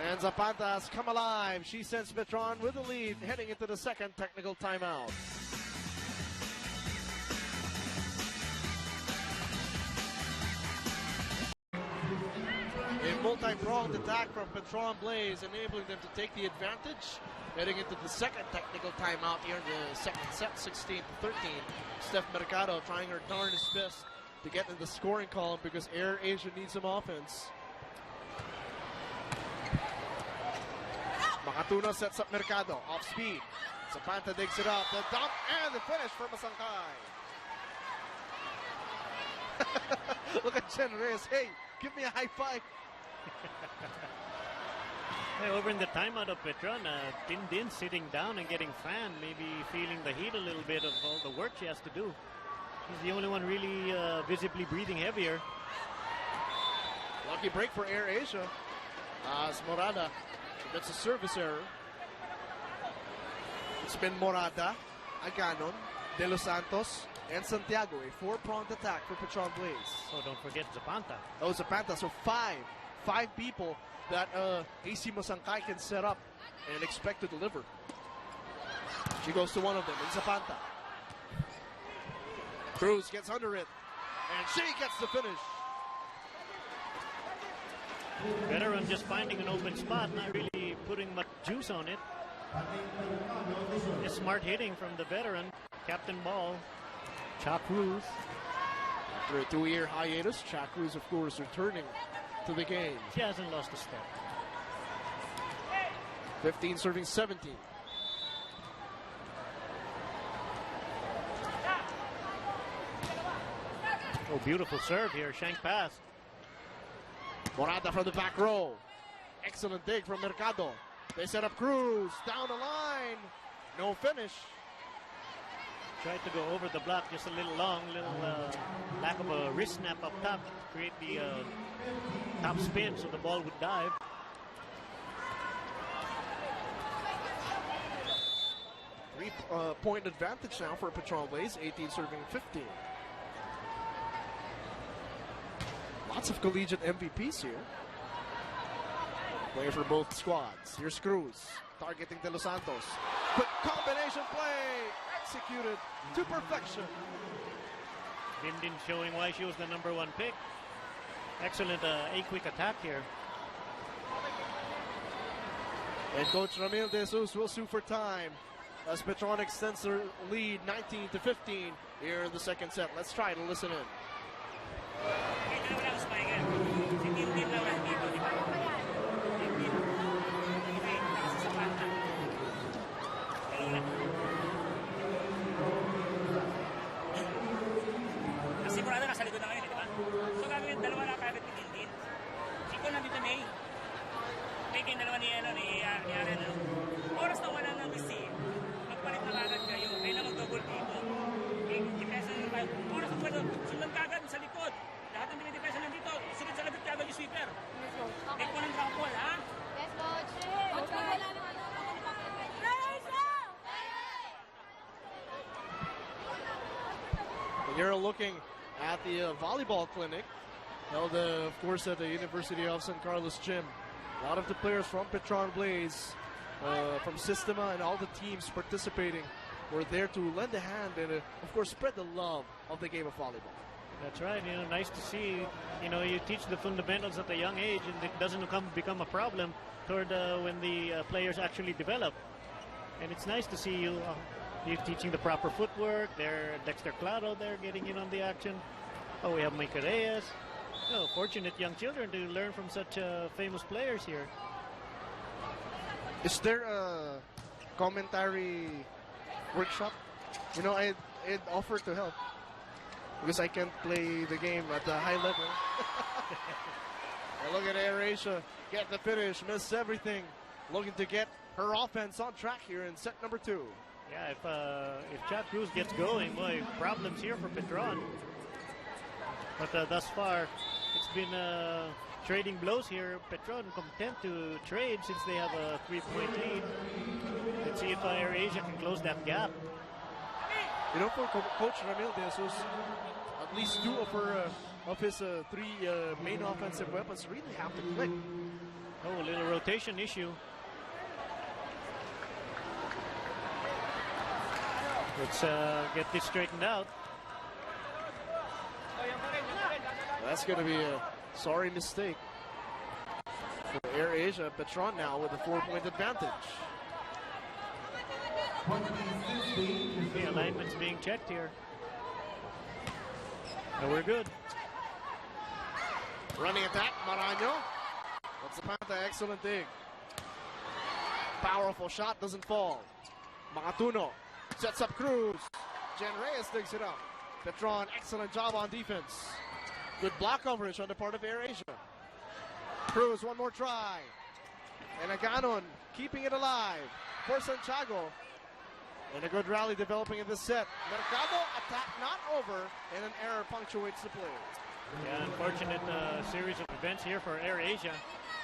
A: And Zapanta has come alive. She sends Petron with the lead heading into the second technical timeout. A multi-pronged attack from Petron Blaze, enabling them to take the advantage. Heading into the second technical timeout here in the second set, 16-13. Steph Mercado trying her darnest best to get in the scoring column because Air Asia needs some offense. Makatuno sets up Mercado, off speed. Zapanta digs it up, the dump and the finish for Masangkay. Look at Jen Reyes, hey, give me a high five.
B: Hey, over in the timeout of Petron, Dindin sitting down and getting fanned, maybe feeling the heat a little bit of all the work she has to do. She's the only one really visibly breathing heavier.
A: Lucky break for Air Asia. As Morada, that's a service error. It's been Morada, Aganon, De Los Santos, and Santiago. A four-pronged attack for Petron Blaze.
B: Oh, don't forget Zapanta.
A: Oh, Zapanta, so five people that AC Masangkay can set up and expect to deliver. She goes to one of them, and Zapanta. Cruz gets under it, and she gets the finish.
B: Veteran just finding an open spot, not really putting much juice on it. Just smart hitting from the veteran, Captain Ball, Cha Cruz.
A: After a 2-year hiatus, Cha Cruz, of course, returning to the game.
B: She hasn't lost a step.
A: 15 serving 17.
B: Oh, beautiful serve here, shank pass.
A: Morada from the back row. Excellent dig from Mercado. They set up Cruz down the line. No finish.
B: Tried to go over the block just a little long, lack of a wrist snap up top to create the top spin so the ball would dive.
A: Three-point advantage now for Petron Blaze, 18 serving 15. Lots of collegiate MVPs here. Play for both squads. Here's Cruz, targeting De Los Santos. Quick combination play, executed to perfection.
B: Dindin showing why she was the #1 pick. Excellent A-quick attack here.
A: And Coach Ramil De Jesus will sue for time as Petron extends their lead 19-15 here in the second set. Let's try to listen in.
G: Sigurado nasa likod na ngayon, di ba? So gagawin dalawa na kagad ni Dindin. Siko nandito May. May kayong dalawa ni Aaron. Oras na wala ng receive. tayo. Oras ng pwede, sundan kagad sa likod. Lahat ng dinidepensa nandito, sunod sa lagot kagad yung sweeper. Take mo ng drop ball, ha?
E: Yes, coach. Coach, wala nang ano.
A: You're looking at the volleyball clinic held, of course, at the University of San Carlos Gym. A lot of the players from Petron Blaze, from Sistema, and all the teams participating were there to lend a hand and, of course, spread the love of the game of volleyball.
B: That's right. Nice to see. You teach the fundamentals at a young age, and it doesn't become a problem toward when the players actually develop. And it's nice to see you teaching the proper footwork. Dexter Claro there getting in on the action. Oh, we have Mike Reyes. Oh, fortunate young children to learn from such famous players here.
A: Is there a commentary workshop? I'd offer to help because I can't play the game at a high level. Well, look at AirAsia get the finish, miss everything, looking to get her offense on track here in set number 2.
B: Yeah, if Chad Cruz gets going, boy, problems here for Petron. But thus far, it's been trading blows here. Petron content to trade since they have a 3-point lead. Let's see if AirAsia can close that gap.
A: For Coach Ramil De Jesus, at least 2 of his 3 main offensive weapons really have to click.
B: Oh, a little rotation issue. Let's get this straightened out.
A: That's going to be a sorry mistake for AirAsia. Petron now with a 4-point advantage.
B: The alignment's being checked here. And we're good.
A: Running attack, Maraño. That's the Panta, excellent dig. Powerful shot, doesn't fall. Makatuno sets up Cruz. Jen Reyes digs it up. Petron, excellent job on defense. Good block coverage on the part of AirAsia. Cruz, one more try. And Aganon keeping it alive for Santiago. And a good rally developing in this set. Mercado, attack not over, and an error punctuates the play.
B: Yeah, unfortunate series of events here for AirAsia.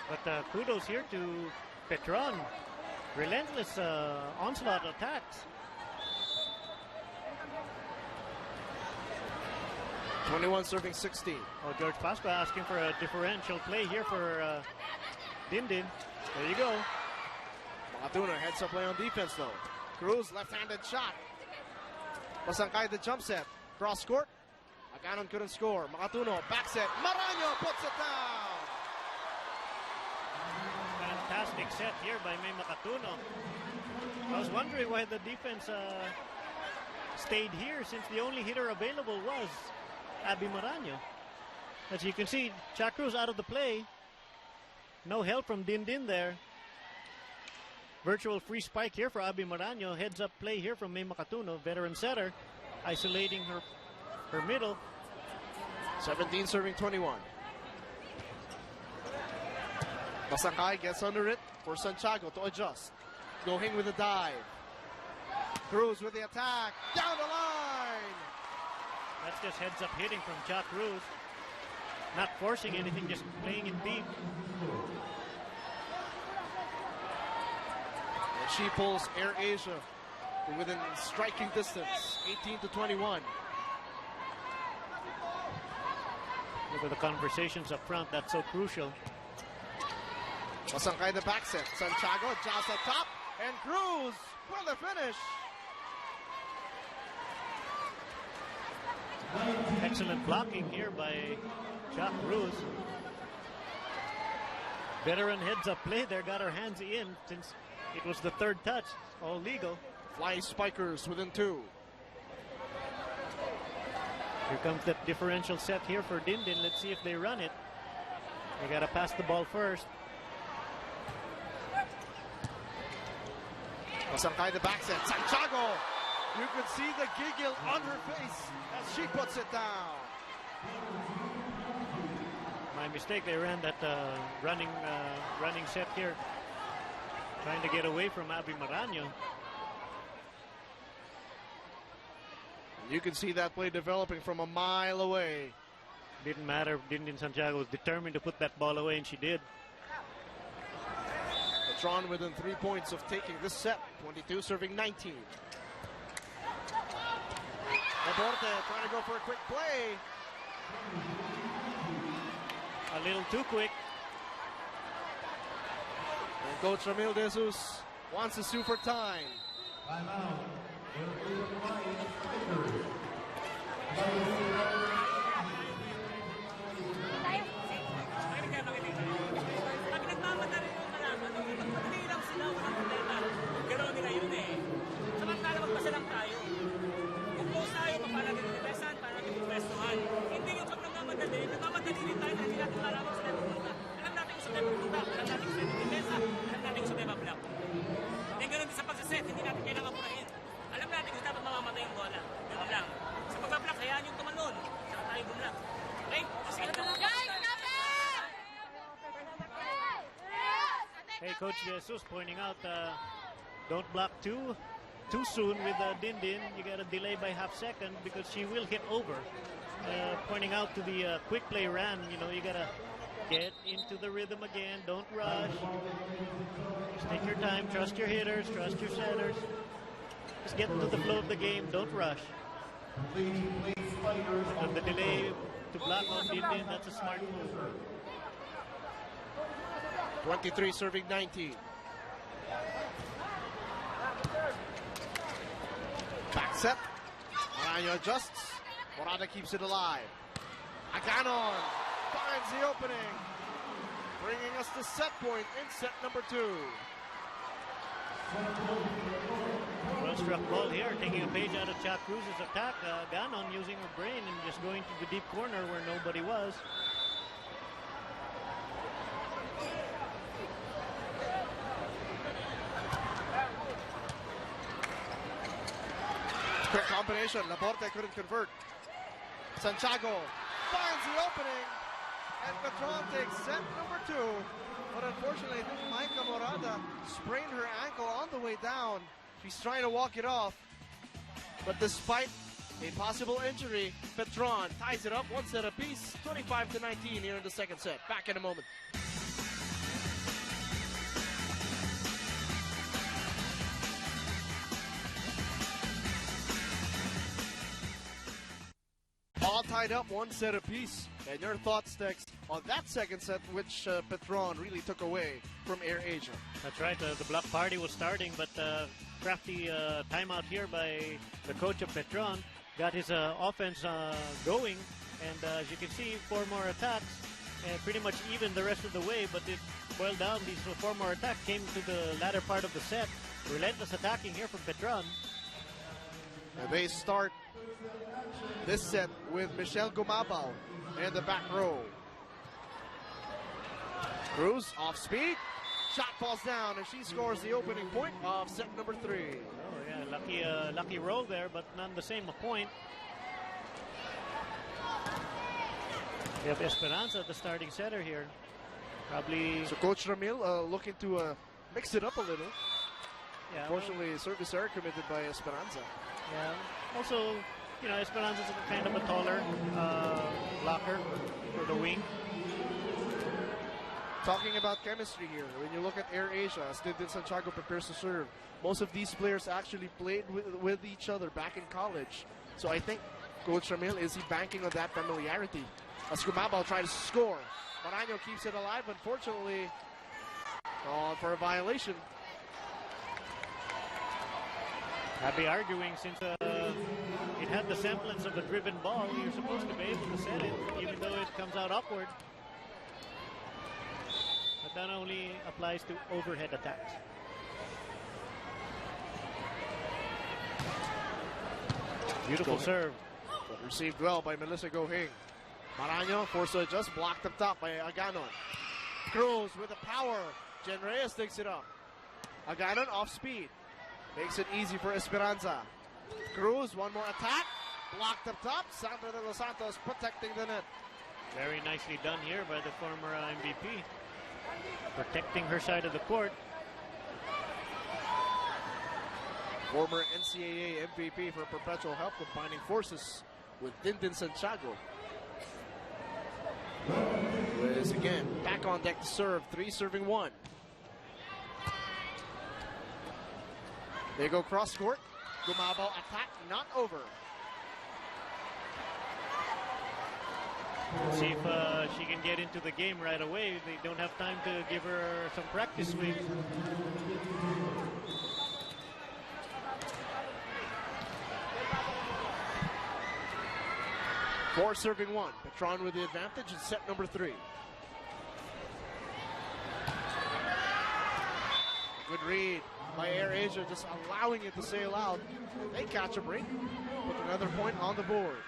B: But kudos here to Petron. Relentless onslaught attacks.
A: 21 serving 16.
B: Oh, George Pasqua asking for a differential play here for Dindin. There you go.
A: Makatuna heads up play on defense though. Cruz left-handed shot. Pasangkay the jump set. Cross court. Aganon couldn't score. Makatuno back set. Maraño puts it down.
B: Fantastic set here by May Makatuno. I was wondering why the defense stayed here since the only hitter available was Abby Maraño. As you can see, Chacruz out of the play. No help from Dindin there. Virtual free spike here for Abby Maraño. Heads up play here from May Makatuno, veteran setter, isolating her middle.
A: 17 serving 21. Masangkay gets under it for Santiago to adjust. Going with a dive. Cruz with the attack. Down the line.
B: That's just heads up hitting from Chacruz. Not forcing anything, just playing it deep.
A: And she pulls AirAsia within striking distance, 18 to 21.
B: Look at the conversations up front, that's so crucial.
A: Masangkay the back set. Santiago jabs up top, and Cruz for the finish.
B: Excellent blocking here by Chacruz. Veteran heads up play there, got her hands in since it was the third touch, all legal.
A: Flying spikers within 2.
B: Here comes that differential set here for Dindin. Let's see if they run it. They gotta pass the ball first.
A: Masangkay the back set. Santiago! You could see the giggle on her face as she puts it down.
B: My mistake, they ran that running set here. Trying to get away from Abby Maraño.
A: You can see that play developing from a mile away.
B: Didn't matter. Dindin Santiago was determined to put that ball away, and she did.
A: Petron within 3 points of taking this set. 22 serving 19. Laborte trying to go for a quick play.
B: A little too quick.
A: And Coach Ramil De Jesus wants to sue for time.
F: Timeout.
G: Pag nagmamadali yung kalaban, hindi lang sila, walang problema. Ganoon nila yun eh. Samantala magpasa lang tayo. Kung close tayo, papalagay ng depesan, para natin pwestuhan. Hindi yung pag nagmamadali rin tayo, hindi natin malaman sa tayo pumunta. Alam natin kung sa tayo pumunta, alam natin kung sa tayo depensa, alam natin kung sa tayo mablock. Then ganoon din sa pagsaset, hindi natin kailangan purahin. Alam natin kung dapat mamamatay yung bola. Ganoon lang. Sa pagbablock, hayaan yung tumalon. Saka tayo bumlock. Okay? Sige na.
B: Hey, Coach De Jesus pointing out, don't block too soon with Dindin. You got to delay by half second because she will hit over. Pointing out to the quick play run, you know, you got to get into the rhythm again. Don't rush. Just take your time. Trust your hitters. Trust your setters. Just get into the flow of the game. Don't rush. And the delay to block on Dindin, that's a smart move.
A: 23 serving 19. Back set. Morano adjusts. Morada keeps it alive. Aganon finds the opening, bringing us to set point in set number 2.
B: Well struck ball here, taking a page out of Chad Cruz's attack. Ganon using her brain and just going to the deep corner where nobody was.
A: Quick combination. Laborte couldn't convert. Santiago finds the opening, and Petron takes set number 2. But unfortunately, Maika Morada sprained her ankle on the way down. She's trying to walk it off. But despite a possible injury, Petron ties it up 1 set apiece, 25-19 here in the second set. Back in a moment. All tied up 1 set apiece. And your thoughts, Tex, on that second set, which Petron really took away from Air Asia.
B: That's right. The block party was starting, but crafty timeout here by the coach of Petron got his offense going. And as you can see, 4 more attacks, and pretty much even the rest of the way. But it boiled down. These 4 more attacks came to the latter part of the set. Relentless attacking here from Petron.
A: And they start this set with Michelle Gumabao in the back row. Cruz off speed. Shot falls down, and she scores the opening point of set number 3.
B: Oh yeah, lucky roll there, but none the same point. We have Esperanza, the starting setter here. Probably.
A: So Coach Ramil looking to mix it up a little.
B: Yeah.
A: Unfortunately, service error committed by Esperanza.
B: Yeah. Also, you know, Esperanza's kind of a taller blocker for the wing.
A: Talking about chemistry here, when you look at Air Asia, as Dindin Santiago prepares to serve, most of these players actually played with each other back in college. So I think Coach Ramil is banking on that familiarity. As Gumabao tries to score, Morano keeps it alive, unfortunately, for a violation.
B: I'd be arguing since it had the semblance of a driven ball, you're supposed to be able to set it, even though it comes out upward. But that only applies to overhead attacks. Beautiful serve.
A: But received well by Melissa Gohing. Morano forced to adjust, blocked up top by Aganon. Cruz with the power. Jen Reyes takes it up. Aganon off speed. Makes it easy for Esperanza. Cruz, one more attack. Blocked up top. Sandra de los Santos protecting the net.
B: Very nicely done here by the former MVP. Protecting her side of the court.
A: Former NCAA MVP for Perpetual Help, combining forces with Dindin Santiago. Who is again back on deck to serve, 3 serving 1. They go cross court. Gumabao attack, not over.
B: See if she can get into the game right away. They don't have time to give her some practice swings.
A: Four serving 1. Petron with the advantage in set number 3. Good read by Air Asia, just allowing it to sail out. They catch a break, put another point on the board.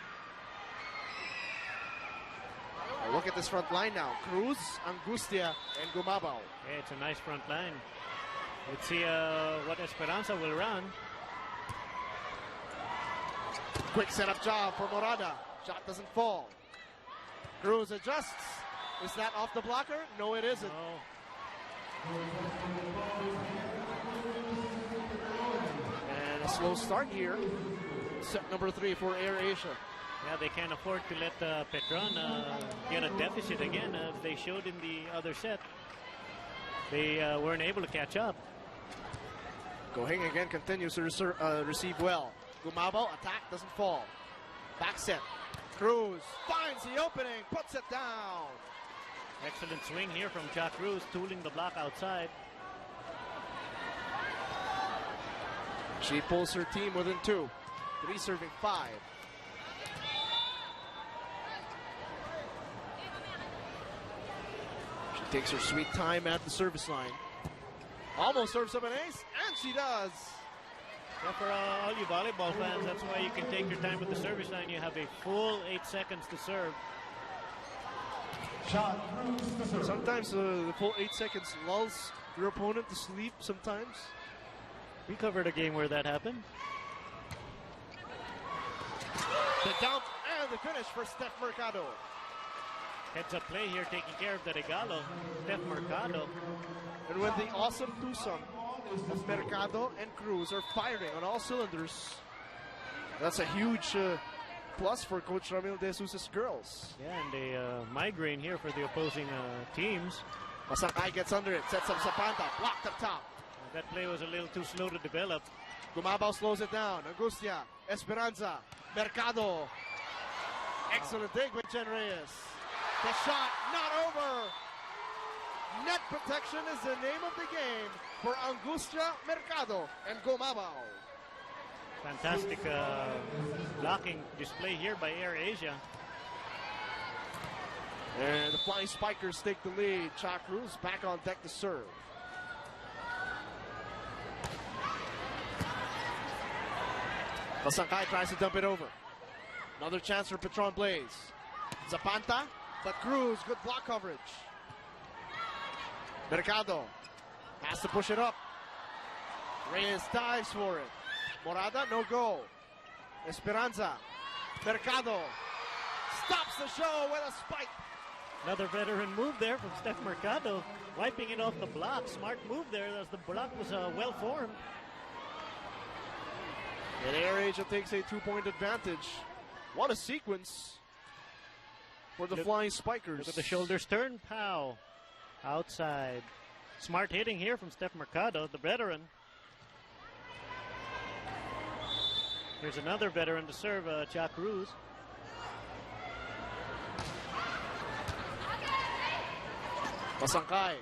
A: Now look at this front line now. Cruz, Angustia, and Gumabao.
B: Yeah, it's a nice front line. Let's see what Esperanza will run.
A: Quick setup job for Morada. Shot doesn't fall. Cruz adjusts. Is that off the blocker? No, it isn't.
B: Oh.
A: And a slow start here. Set number 3 for Air Asia.
B: Yeah, they can't afford to let Petron get a deficit again. As they showed in the other set, they weren't able to catch up.
A: Goheng again continues to receive well. Gumabao, attack, doesn't fall. Back set. Cruz finds the opening, puts it down.
B: Excellent swing here from Jack Cruz, tooling the block outside.
A: She pulls her team within 2. 3 serving 5. She takes her sweet time at the service line. Almost serves up an ace, and she does.
B: Yeah, for all you volleyball fans, that's why you can take your time with the service line. You have a full 8 seconds to serve.
A: Sometimes the full 8 seconds lulls your opponent to sleep sometimes.
B: We covered a game where that happened.
A: The dump and the finish for Steph Mercado.
B: Heads up play here, taking care of the regalo, Steph Mercado.
A: And when the awesome twosome of Mercado and Cruz are firing on all cylinders, that's a huge plus for Coach Ramil De Jesus' girls.
B: Yeah, and a migraine here for the opposing teams.
A: Masangkay gets under it, sets up Zapanta, blocked up top.
B: That play was a little too slow to develop.
A: Gumabao slows it down. Angustia, Esperanza, Mercado. Excellent dig with Jen Reyes. The shot not over. Net protection is the name of the game for Angustia, Mercado, and Gumabao.
B: Fantastic blocking display here by Air Asia.
A: And the Flying Spikers take the lead. Cha Cruz back on deck to serve. Masangkay tries to dump it over. Another chance for Petron Blaze. Zapanta, but Cruz, good block coverage. Mercado has to push it up. Reyes dives for it. Morada, no go. Esperanza. Mercado stops the show with a spike.
B: Another veteran move there from Steph Mercado, wiping it off the block. Smart move there as the block was well formed.
A: And Air Asia takes a 2-point advantage. What a sequence for the Flying Spikers.
B: Look at the shoulders turn, pow. Outside. Smart hitting here from Steph Mercado, the veteran. Here's another veteran to serve, Cha Cruz.
A: Masangkay.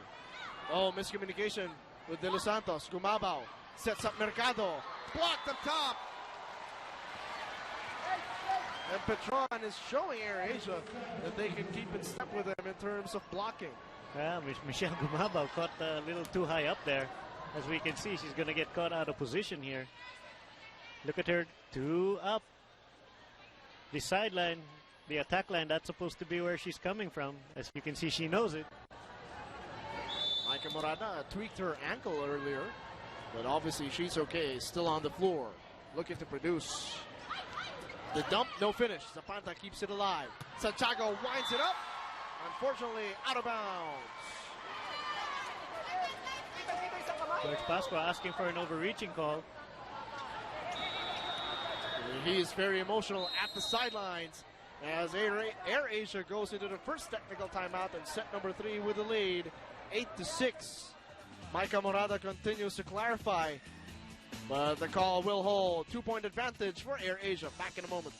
A: Oh, miscommunication with De Los Santos. Gumabao sets up Mercado. Blocked up top. And Petron is showing Air Asia that they can keep in step with them in terms of blocking.
B: Well, Michelle Gumabao caught a little too high up there. As we can see, she's going to get caught out of position here. Look at her, 2 up. The sideline, the attack line, that's supposed to be where she's coming from. As you can see, she knows it.
A: Micah Morada tweaked her ankle earlier, but obviously she's okay, still on the floor, looking to produce. The dump, no finish. Zapanta keeps it alive. Santiago winds it up. Unfortunately, out of bounds.
B: George Pasqua asking for an overreaching call.
A: He is very emotional at the sidelines as Air Asia goes into the first technical timeout in set number 3 with the lead, 8-6. Micah Morada continues to clarify, but the call will hold. 2-point advantage for Air Asia. Back in a moment.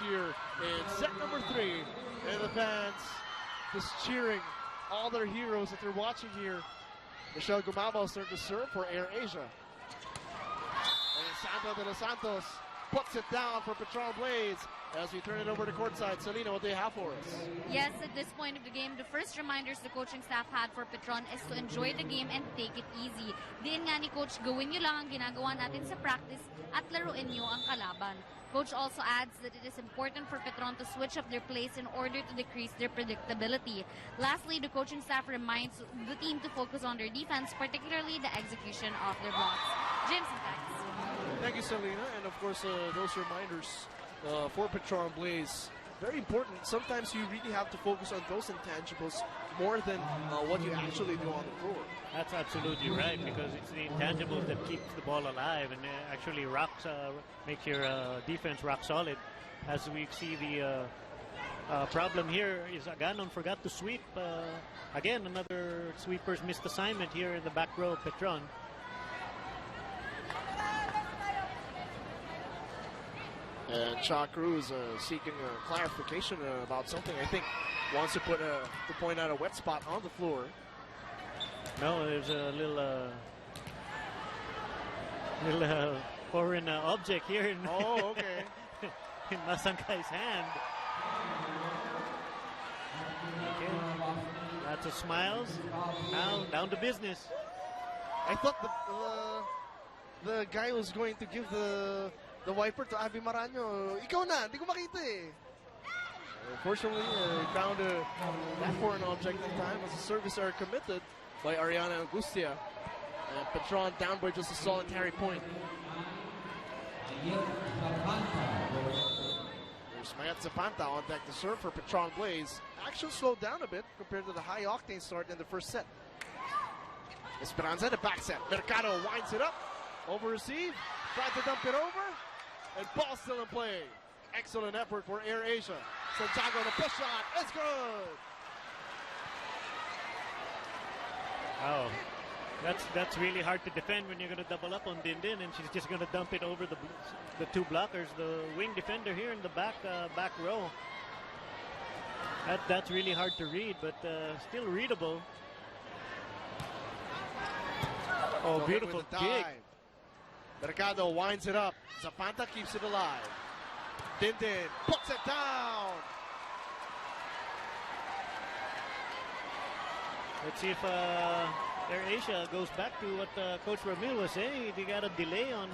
A: Here in set number 3, and the fans just cheering all their heroes that they're watching here. Michelle Gumabao starting to serve for Air Asia. And Santa de los Santos puts it down for Petron Blades as we turn it over to courtside. Selena, what do you have for us?
C: Yes, at this point of the game, the first reminders the coaching staff had for Petron is to enjoy the game and take it easy. Diin nga ni Coach, gawin nyo lang ang ginagawa natin sa practice at laruin nyo ang kalaban. Coach also adds that it is important for Petron to switch up their plays in order to decrease their predictability. Lastly, the coaching staff reminds the team to focus on their defense, particularly the execution of their blocks. James and Tex.
A: Thank you, Selena. And of course, those reminders for Petron Blaze, very important. Sometimes you really have to focus on those intangibles more than what you actually do on the floor.
B: That's absolutely right, because it's the intangibles that keeps the ball alive and actually rocks, makes your defense rock solid. As we see, the problem here is Aganon forgot to sweep. Again, another sweeper's missed assignment here in the back row of Petron.
A: And Cha Cruz seeking clarification about something. I think wants to point out a wet spot on the floor.
B: No, there's a little foreign object here in,
A: okay.
B: in Masankai's hand. Okay, lots of smiles. Now down to business.
A: I thought the guy was going to give the wiper to Abby Maranyo. Ikaw na, hindi ko makita eh. Unfortunately, found that foreign object in time as a service error committed by Ariana Angustia. And Petron down by just a solitary point. There's Mayat Zapanta on deck to serve for Petron Blaze. Action slowed down a bit compared to the high-octane start in the first set. Esperanza in the back set. Mercado winds it up. Over receive. Tried to dump it over. And ball still in play. Excellent effort for Air Asia. Santiago, the push shot. It's good.
B: Oh, that's really hard to defend when you're going to double up on Dindin, and she's just going to dump it over the two blockers. The wing defender here in the back row. That's really hard to read, but still readable. Oh,
A: So
B: beautiful dig.
A: Mercado winds it up. Zapanta keeps it alive. Dindin puts it down.
B: Let's see if Air Asia goes back to what Coach Ramil was saying. They got a delay on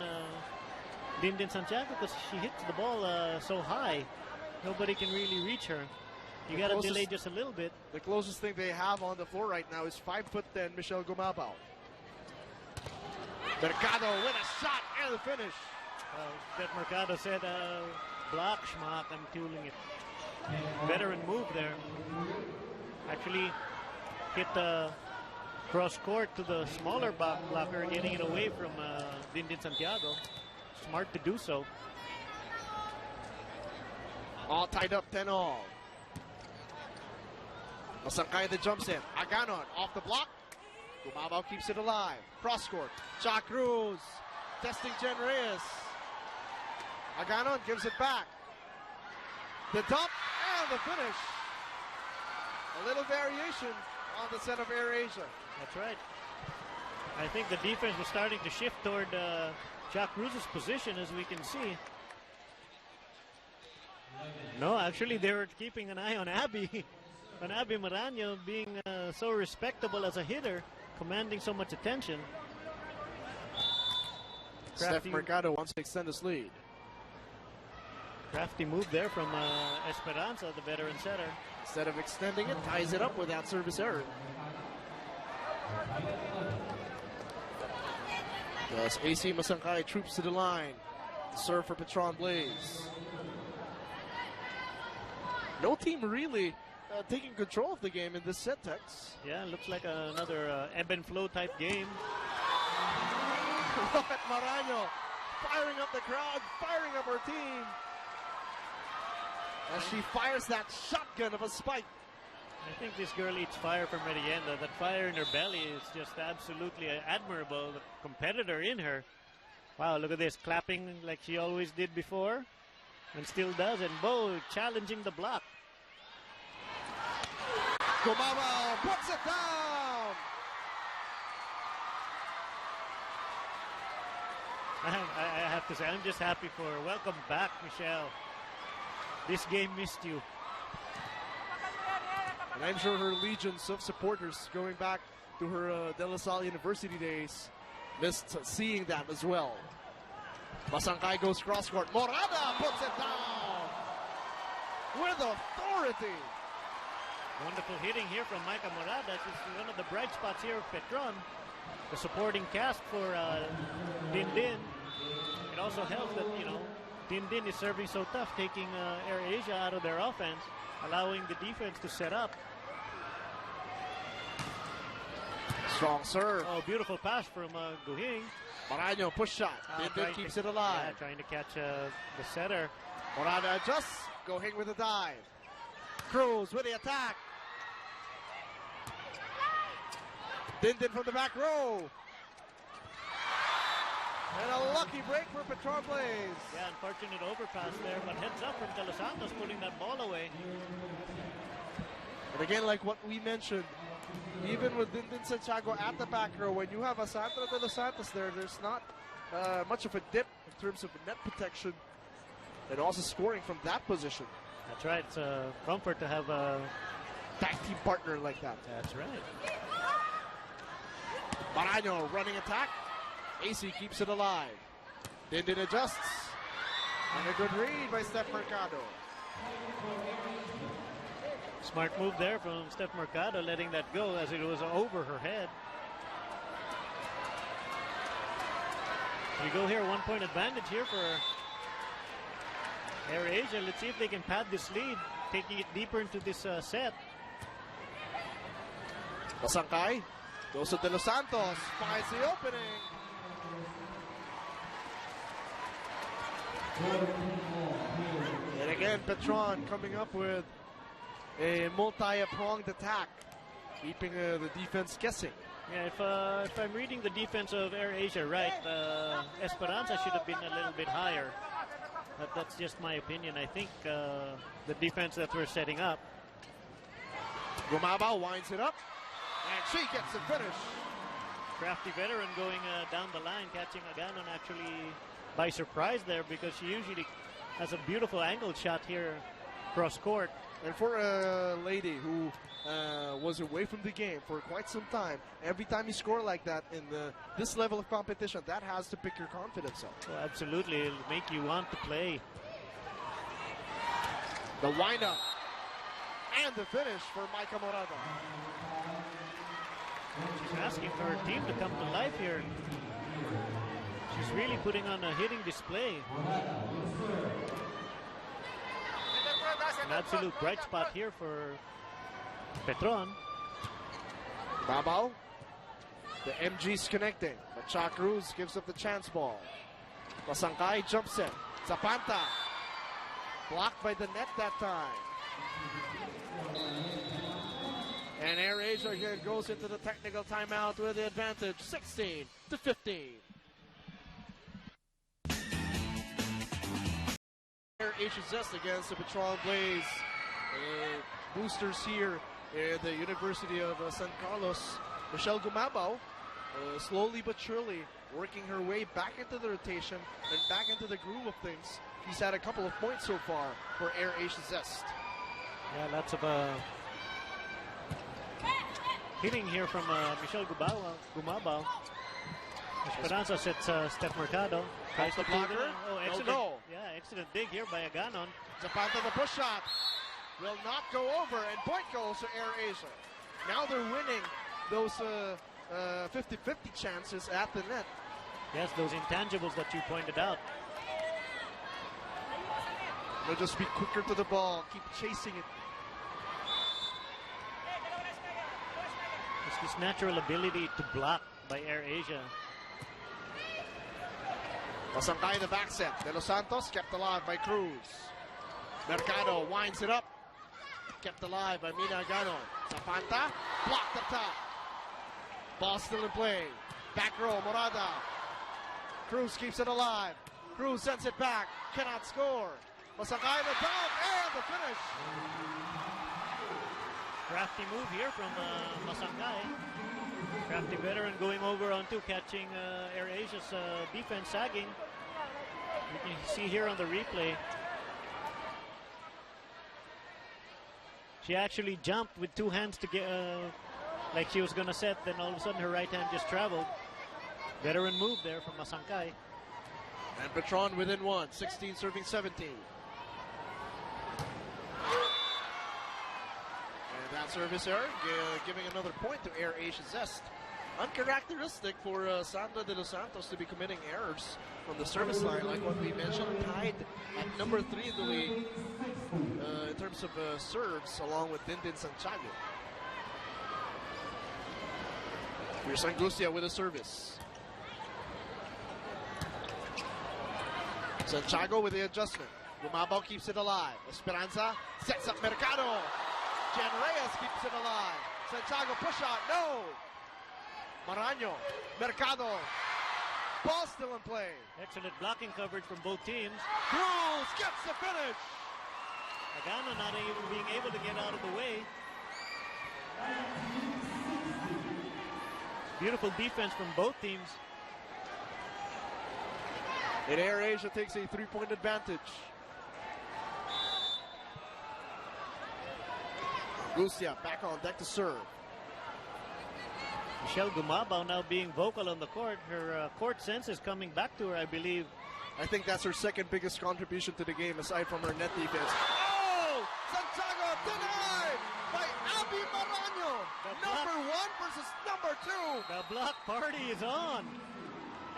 B: Dindin Santiago because she hits the ball so high. Nobody can really reach her. You got to delay just a little bit.
A: The closest thing they have on the floor right now is 5'10" Michelle Gumabao. Mercado with a shot and the finish.
B: That Mercado said, block, schmuck, I'm tooling it. Veteran move there. Actually hit the cross court to the smaller blocker, getting it away from Dindin Santiago. Smart to do so.
A: All tied up 10-all. Masangkay that jumps in. Aganon off the block. Gumabao keeps it alive. Cross court. Cha Cruz testing Jen Reyes. Aganon gives it back. The dump and the finish. A little variation on the set of Air Asia.
B: That's right. I think the defense was starting to shift toward Cha Cruz's position, as we can see. No, actually they were keeping an eye on Abby. On Abby Marano being so respectable as a hitter, commanding so much attention.
A: Steph Mercado wants to extend this lead.
B: Crafty move there from Esperanza, the veteran setter.
A: Instead of extending it, ties it up with that service error. As AC Masangkay troops to the line. Serve for Petron Blaze. No team really taking control of the game in this set, Tex.
B: Yeah, looks like another ebb and flow type game.
A: Robert Marano firing up the crowd, firing up her team. As she fires that shotgun of a spike.
B: I think this girl eats fire from Merienda. That fire in her belly is just absolutely admirable. The competitor in her. Wow, look at this. Clapping like she always did before. And still does. And Bo challenging the block.
A: Gumabao puts it down.
B: I have to say, I'm just happy for her. Welcome back, Michelle. This game missed you.
A: And I'm sure her legions of supporters going back to her De La Salle University days missed seeing that as well. Basangkay goes cross court. Morada puts it down with authority.
B: Wonderful hitting here from Micah Morada. It's one of the bright spots here of Petron. The supporting cast for Din Din. It also helps that, Din Din is serving so tough, taking Air Asia out of their offense, allowing the defense to set up.
A: Strong serve.
B: Oh, beautiful pass from Guhing.
A: Maraño push shot. Din Din keeps it alive.
B: Yeah, trying to catch the setter.
A: Morada adjusts. Guhing with a dive. Cruz with the attack. Din Din from the back row. And a lucky break for Petron Blaze.
B: Yeah, unfortunate overpass there, but heads up from De Los Santos putting that ball away.
A: And again, like what we mentioned, even with Din Din Santiago at the back row, when you have a Sandra De Los Santos there, there's not much of a dip in terms of net protection and also scoring from that position.
B: That's right. It's a comfort to have a
A: tag team partner like that.
B: That's right.
A: Maraño running attack. AC keeps it alive. Din Din adjusts. And a good read by Steph Mercado.
B: Smart move there from Steph Mercado, letting that go as it was over her head. We go here, 1 point advantage here for Air Asia. Let's see if they can pad this lead, taking it deeper into this set.
A: Basangkay goes to De Los Santos, finds the opening. And again, Petron coming up with a multi-pronged attack, keeping the defense guessing.
B: Yeah, if I'm reading the defense of Air Asia right, Esperanza should have been a little bit higher. But that's just my opinion. I think the defense that we're setting up.
A: Gumabao winds it up, and she gets the finish.
B: Crafty veteran going down the line, catching Aganon actually by surprise there, because she usually has a beautiful angled shot here cross court.
A: And for a lady who was away from the game for quite some time, every time you score like that in this level of competition, that has to pick your confidence up.
B: Well, absolutely, it'll make you want to play.
A: The windup and the finish for Micah Morada.
B: She's asking for her team to come to life here. She's really putting on a hitting display. An absolute bright spot here for Petron.
A: Babao. The MG's connecting, but Cha Cruz gives up the chance ball. Basangkay jumps in. Zapanta. Blocked by the net that time. And Air Asia again goes into the technical timeout with the advantage, 16-15. Air Asia Zest against the Petron Blaze. Boosters here at the University of San Carlos. Michelle Gumabao, slowly but surely working her way back into the rotation and back into the groove of things. She's had a couple of points so far for Air Asia Zest.
B: Yeah, lots of hitting here from Michelle Gumabao. Esperanza sets Steph Mercado. Tries
A: the
B: to pull it
A: blocker.
B: in. Oh, excellent.
A: No go.
B: Yeah, excellent dig here by Aganon.
A: Zapata the push shot. Will not go over, and point goes to Air Asia. Now they're winning those 50-50 chances at the net.
B: Yes, those intangibles that you pointed out.
A: They'll just be quicker to the ball, keep chasing it.
B: It's this natural ability to block by Air Asia.
A: Masangkay in the back set. De Los Santos kept alive by Cruz. Mercado winds it up. Kept alive by Mina Agano. Zapanta, blocked up top. Ball still in play. Back row, Morada. Cruz keeps it alive. Cruz sends it back. Cannot score. Masangkay the dump and the finish.
B: Crafty move here from Masangkay. Crafty veteran going over on two, catching AirAsia's defense sagging. You can see here on the replay. She actually jumped with two hands to get, like she was going to set, then all of a sudden her right hand just traveled. Veteran move there from Masangkay.
A: And Petron within one, 16 serving 17. And that service error, giving another point to AirAsia Zest. Uncharacteristic for Sandra de Los Santos to be committing errors from the service line, like what we mentioned, tied at number 3 in the league in terms of serves, along with Dindin Santiago. Here's Angustia with a service. Santiago with the adjustment. Gumabao keeps it alive. Esperanza sets up Mercado. Jan Reyes keeps it alive. Santiago push out. No. Marano. Mercado. Ball still in play.
B: Excellent blocking coverage from both teams.
A: Cruz gets the finish.
B: Agano not even being able to get out of the way. Beautiful defense from both teams.
A: And AirAsia takes a 3-point advantage. Lucia back on deck to serve.
B: Michelle Gumabao now being vocal on the court. Her court sense is coming back to her, I believe.
A: I think that's her second biggest contribution to the game, aside from her net defense. Oh! Santiago denied by Abby Marano. Number 1 versus number 2.
B: The block party is on.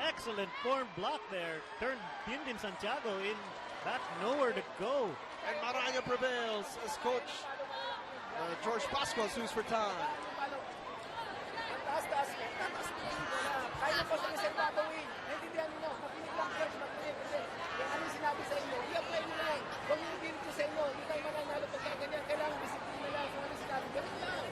B: Excellent form block there. Turned Dindin Santiago in back, nowhere to go.
A: And Marano prevails as coach George Pascual sues for time.
D: Taas-taas yan. Kaya po sa isang gagawin. Naintindihan nyo. Makinig lang, George. Makinig. Kasi yung ano sinabi sa inyo, i-apply nyo lang. Kung yung pinito sa inyo, hindi kayo mananalo pagka ganyan. Kailangan disiplina lang kung ano sinabi. Ganun lang.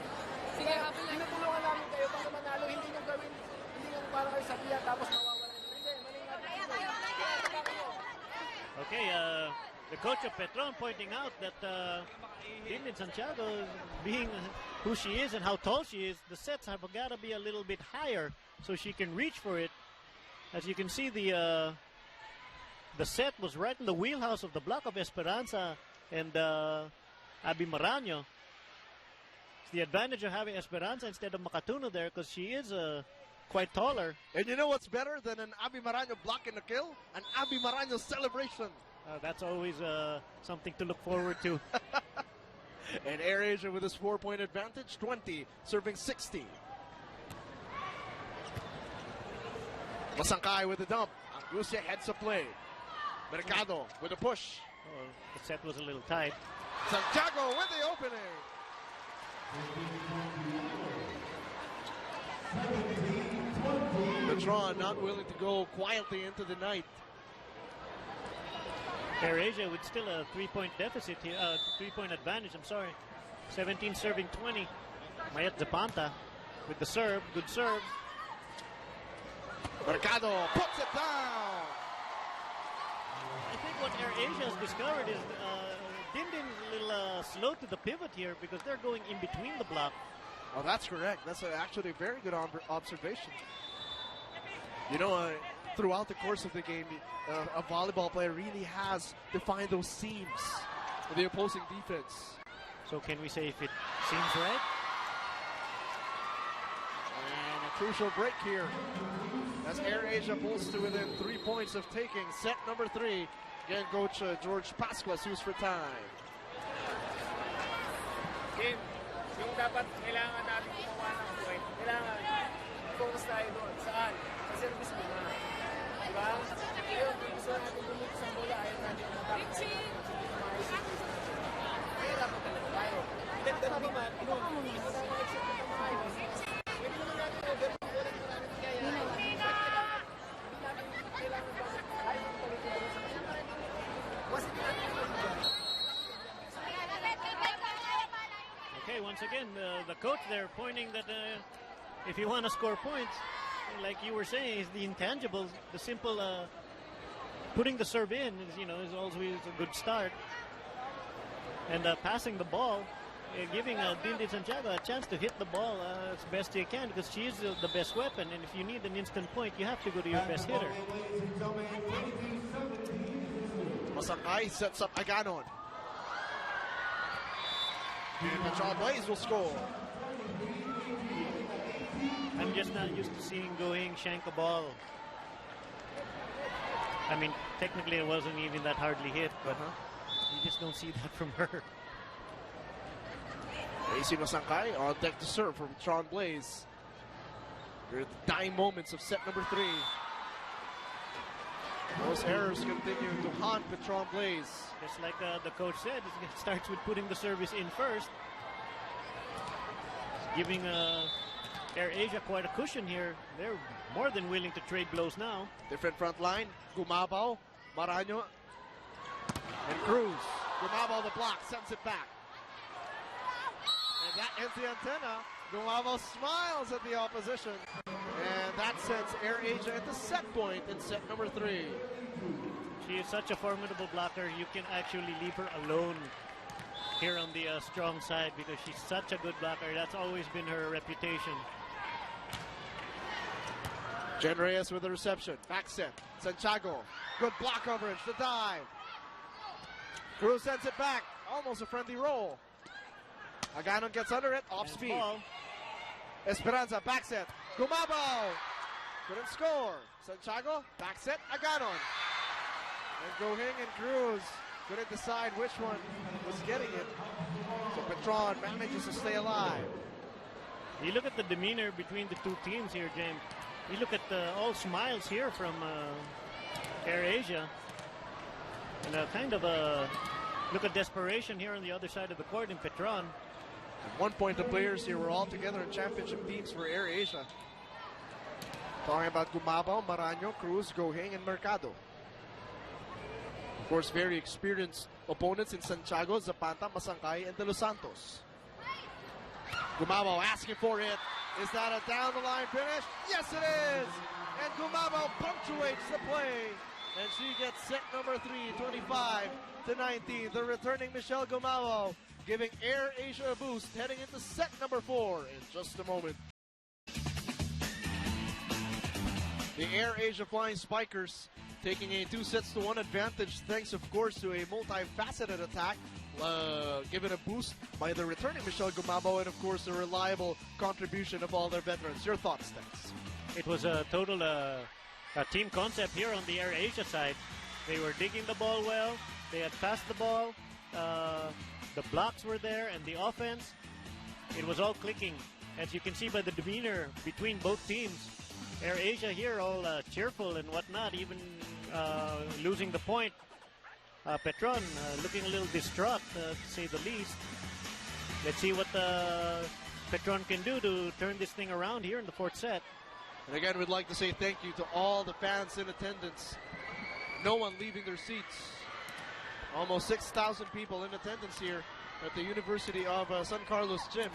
D: Sige, tinutulungan namin kayo para manalo. Hindi nyo gawin. Hindi nyo para kayo sabihan tapos mawawala nyo. Hindi, mali nga.
B: Okay, the coach of Petron pointing out that Dindin Santiago, being who she is and how tall she is, the sets have got to be a little bit higher so she can reach for it. As you can see, the set was right in the wheelhouse of the block of Esperanza and Abby Marano. It's the advantage of having Esperanza instead of Makatuno there because she is quite taller.
A: And you know what's better than an Abby Marano block and a kill? An Abby Marano celebration.
B: That's always something to look forward to.
A: And AirAsia with his 4-point advantage, 20, serving 60. Masangkay with the dump. Angusia heads up play. Mercado with a push.
B: Oh, the set was a little tight.
A: Santiago with the opening. Petron not willing to go quietly into the night.
B: AirAsia with still a 3-point deficit here, 3-point advantage, I'm sorry. 17 serving 20. Mayat Zapanta with the serve, good serve.
A: Mercado puts it down.
B: I think what AirAsia has discovered is Dindin's a little slow to the pivot here because they're going in between the block.
A: Oh, that's correct. That's actually a very good observation. You know, throughout the course of the game, a volleyball player really has to find those seams in the opposing defense.
B: So can we say if it seems right?
A: And a crucial break here as AirAsia pulls to within 3 points of taking set number 3. Again, Coach George Pascua sues for time.
D: Game, yung dapat kailangan natin gumawa ng point, kailangan focus tayo doon. Saan? Sa service mo na. Diba? Ngayon, gusto natin bumit sa bola, ayaw natin matakot. Mahirap na talaga tayo. Ganda na naman, ito na ma-exit na maayos. Pwede naman natin overall, maraming kaya. Hindi natin kailangan ba? Ayaw
B: once again, the coach there pointing that if you want to score points, like you were saying, is the intangibles. The simple putting the serve in is always a good start. And passing the ball, giving Dindin Santiago a chance to hit the ball as best you can, because she is the best weapon. And if you need an instant point, you have to go to your best hitter.
A: Masangkay sets up Aganon. And Petron Blaze will score.
B: I'm just not used to seeing Gohing shank a ball. I mean, technically it wasn't even that hardly hit, but you just don't see that from her.
A: AC Masangkay on deck to serve from Petron Blaze. They're the dying moments of set number 3. Those errors continue to haunt Petron Blaze.
B: Just like the coach said, it starts with putting the service in first. Giving Air Asia quite a cushion here. They're more than willing to trade blows now.
A: Different front line. Gumabaw, Maraño, and Cruz. Gumabaw the block, sends it back. And that ends the antenna. Gumabaw smiles at the opposition. And that sends Air Asia into set point in set number 3.
B: She is such a formidable blocker. You can actually leave her alone here on the strong side because she's such a good blocker. That's always been her reputation.
A: Jen Reyes with the reception. Back set. Santiago. Good block coverage. The dive. Cruz sends it back. Almost a friendly roll. Aganon gets under it. Off speed.
B: Ball.
A: Esperanza. Back set. Gumabaw. Couldn't score. Santiago. Back set. Aganon. And Gohing and Cruz couldn't decide which one was getting it. So Petron manages to stay alive.
B: You look at the demeanor between the two teams here, James. You look at all smiles here from Air Asia. And a kind of a look at desperation here on the other side of the court in Petron.
A: At one point, the players here were all together in championship teams for Air Asia. Talking about Gumabaw, Maraño, Cruz, Gohing, and Mercado. Of course, very experienced opponents in Santiago, Zapata, Masangkay, and De Los Santos. Gumabaw asking for it. Is that a down-the-line finish? Yes, it is! And Gumabaw punctuates the play. And she gets set number 3, 25-19. The returning Michelle Gumabaw giving Air Asia a boost heading into set number 4 in just a moment. The Air Asia Flying Spikers taking a 2-1 advantage thanks, of course, to a multifaceted attack given a boost by the returning Michelle Gumabaw and, of course, the reliable contribution of all their veterans. Your thoughts, Tex?
B: It was a total team concept here on the Air Asia side. They were digging the ball well. They had passed the ball. The blocks were there, and the offense, it was all clicking. As you can see by the demeanor between both teams. Air Asia here all cheerful and whatnot, even losing the point. Petron looking a little distraught, to say the least. Let's see what Petron can do to turn this thing around here in the 4th set.
A: And again, we'd like to say thank you to all the fans in attendance. No one leaving their seats. Almost 6,000 people in attendance here at the University of San Carlos Gym.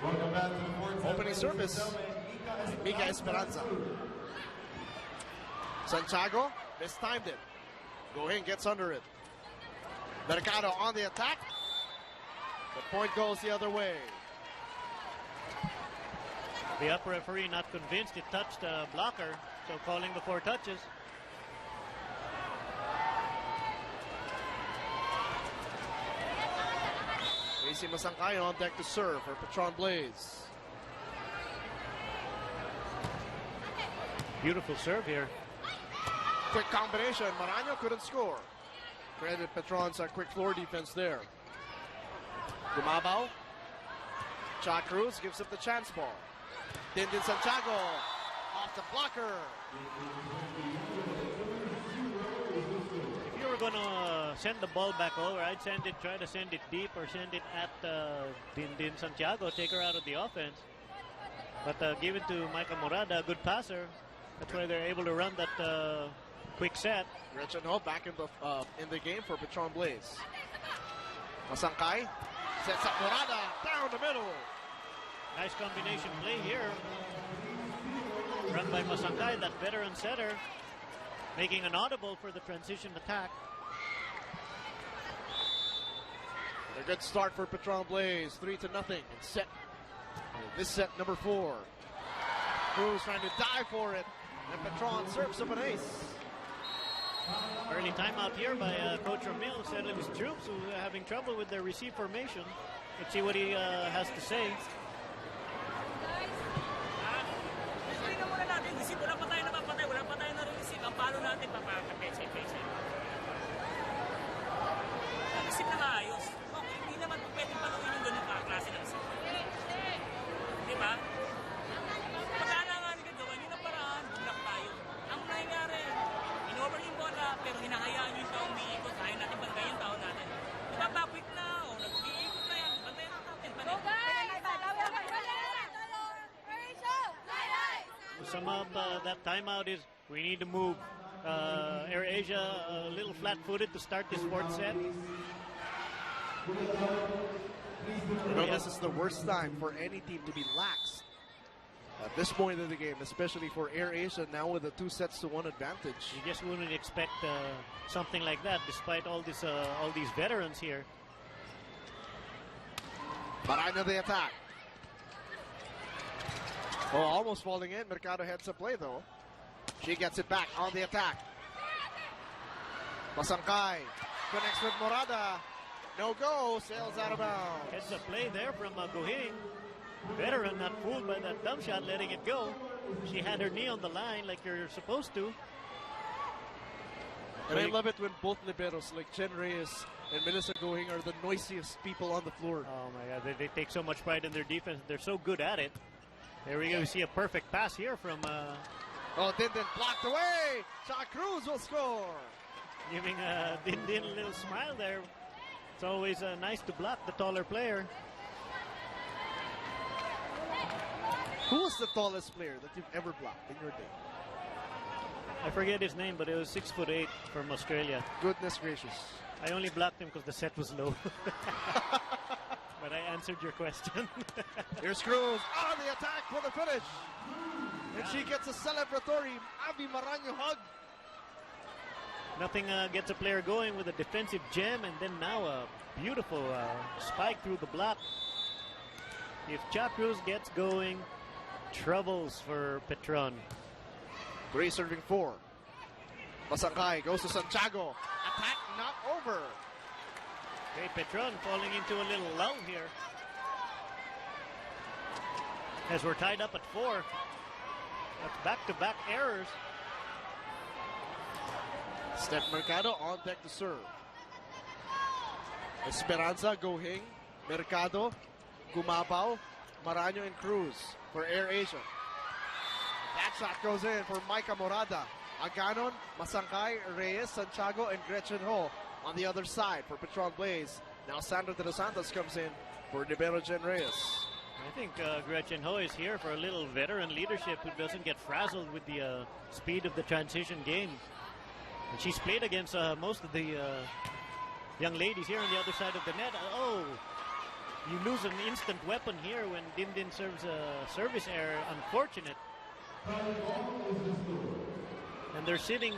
F: Welcome back to the fourth set.
A: Opening service, Mika Esperanza. Santiago mistimed it. Gohing gets under it. Mercado on the attack. The point goes the other way.
B: The upper referee not convinced it touched the blocker, so calling the 4 touches.
A: AC Masangkay on deck to serve for Petron Blaze.
B: Beautiful serve here.
A: Quick combination. Maraño couldn't score. Credit Petron's quick floor defense there. Gumabaw. Cha Cruz gives up the chance ball. Dindin Santiago off the blocker.
B: If you were going to send the ball back over, I'd try to send it deep or send it at Dindin Santiago, take her out of the offense. But give it to Micah Morada, a good passer. That's why they're able to run that quick set.
A: Gretchen Ho back in the game for Petron Blaze. Masangkay sets up Morada down the middle.
B: Nice combination play here. Run by Masangkay, that veteran setter, making an audible for the transition attack.
A: A good start for Petron Blaze, 3-0 in set. This set number 4. Cruz trying to dive for it, and Petron serves up an ace.
B: Early timeout here by Coach Ramil, settling his troops who are having trouble with their receive formation. Let's see what he has to say.
G: Tingnan muna natin, receive. Wala pa tayo napapatay, wala pa tayo na-receive. Ang palo natin, papakapetse. Receive na maayos. Okay, hindi naman po pwedeng paluin yung ganun klase ng receive. Di ba? Pagkailangan nila gawin yun ang paraan, bumlak tayo. Ang nangyayari, in-over yung bola, pero hinahayaan nyo siya umiikot. Ayaw natin bantayan yung tao natin. Diba back-quick na, o nag-iikot na yan, bantayan natin.
B: To sum up that timeout is we need to move AirAsia a little flat-footed to start this fourth set.
A: You know, this is the worst time for any team to be lax at this point in the game, especially for AirAsia now with a 2-1 advantage.
B: You just wouldn't expect something like that, despite all these veterans here.
A: Maranya the attack. Oh, almost falling in. Mercado heads up play though. She gets it back on the attack. Masangkay connects with Morada. No go, sails out of bounds.
B: Heads up play there from Gohing. Veteran not fooled by that dump shot, letting it go. She had her knee on the line like you're supposed to.
A: And I love it when both liberos like Jen Reyes and Melissa Gohing are the noisiest people on the floor.
B: Oh my God, they take so much pride in their defense. They're so good at it. There we go. We see a perfect pass here from...
A: Oh, Dindin blocked away. Shot Cruz will score.
B: Giving Dindin a little smile there. It's always nice to block the taller player.
A: Who was the tallest player that you've ever blocked in your day?
B: I forget his name, but it was 6'8" from Australia.
A: Goodness gracious.
B: I only blocked him because the set was low. But I answered your question.
A: Here's Cruz on the attack for the finish. And she gets a celebratory Abby Maranyo hug.
B: Nothing gets a player going with a defensive gem, and then now a beautiful spike through the block. If Cha Cruz gets going, troubles for Petron.
A: 3 serving 4. Masangkay goes to Santiago. Attack not over.
B: Okay, Petron falling into a little lull here. As we're tied up at 4. That's back-to-back errors.
A: Steph Mercado on deck to serve. Esperanza, Gohing, Mercado, Gumabaw, Maranyo, and Cruz for AirAsia. That shot goes in for Micah Morada. Aganon, Masangkay, Reyes, Santiago, and Gretchen Ho on the other side for Petron Blaze. Now Sandra De Los Santos comes in for Libero Jen Reyes.
B: I think Gretchen Ho is here for a little veteran leadership who doesn't get frazzled with the speed of the transition game. And she's played against most of the young ladies here on the other side of the net. Oh, you lose an instant weapon here when Dindin serves a service error. Unfortunate. And they're sitting,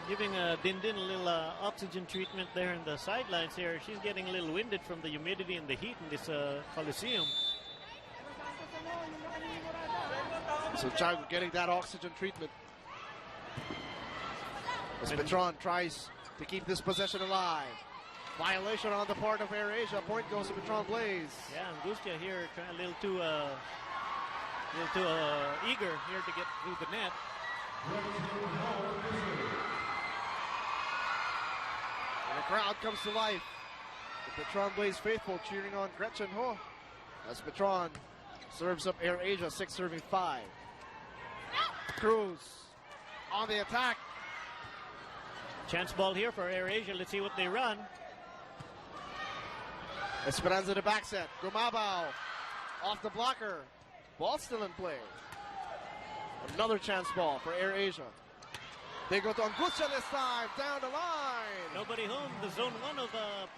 B: giving Dindin a little oxygen treatment there in the sidelines here. She's getting a little winded from the humidity and the heat in this Coliseum.
A: So Chago getting that oxygen treatment. As Petron tries to keep this possession alive. Violation on the part of AirAsia. Point goes to Petron Blaze.
B: Yeah, Angustia here trying a little too eager here to get through the net.
A: And the crowd comes to life. The Petron Blaze faithful cheering on Gretchen Ho as Petron serves up AirAsia, 6 serving 5. Cruz on the attack.
B: Chance ball here for AirAsia. Let's see what they run.
A: Esperanza to back set. Gumabaw off the blocker. Ball still in play. Another chance ball for AirAsia. They go to Angustia this time, down the line.
B: Nobody home, the zone 1 of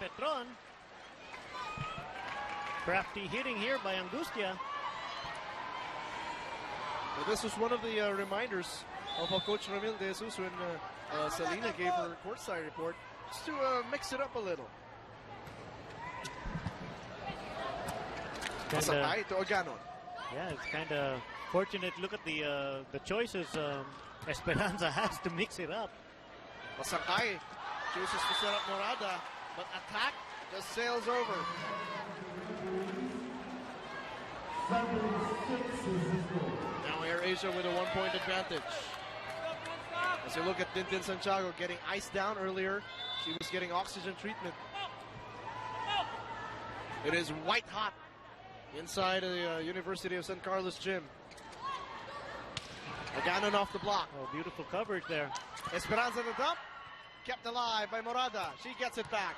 B: Petron. Crafty hitting here by Angustia.
A: Well, this was one of the reminders of Coach Ramil De Jesus when Selena gave her courtside report, just to mix it up a little. Masakay to Aganon.
B: Yeah, it's kind of fortunate. Look at the choices Esperanza has to mix it up.
A: Masakay chooses to set up Morada, but attack just sails over. Now Air Asia with a 1-point advantage. As you look at Tintin Santiago getting iced down earlier, she was getting oxygen treatment. It is white hot inside the University of San Carlos gym. Aganon off the block.
B: Oh, beautiful coverage there.
A: Esperanza the dump. Kept alive by Morada. She gets it back.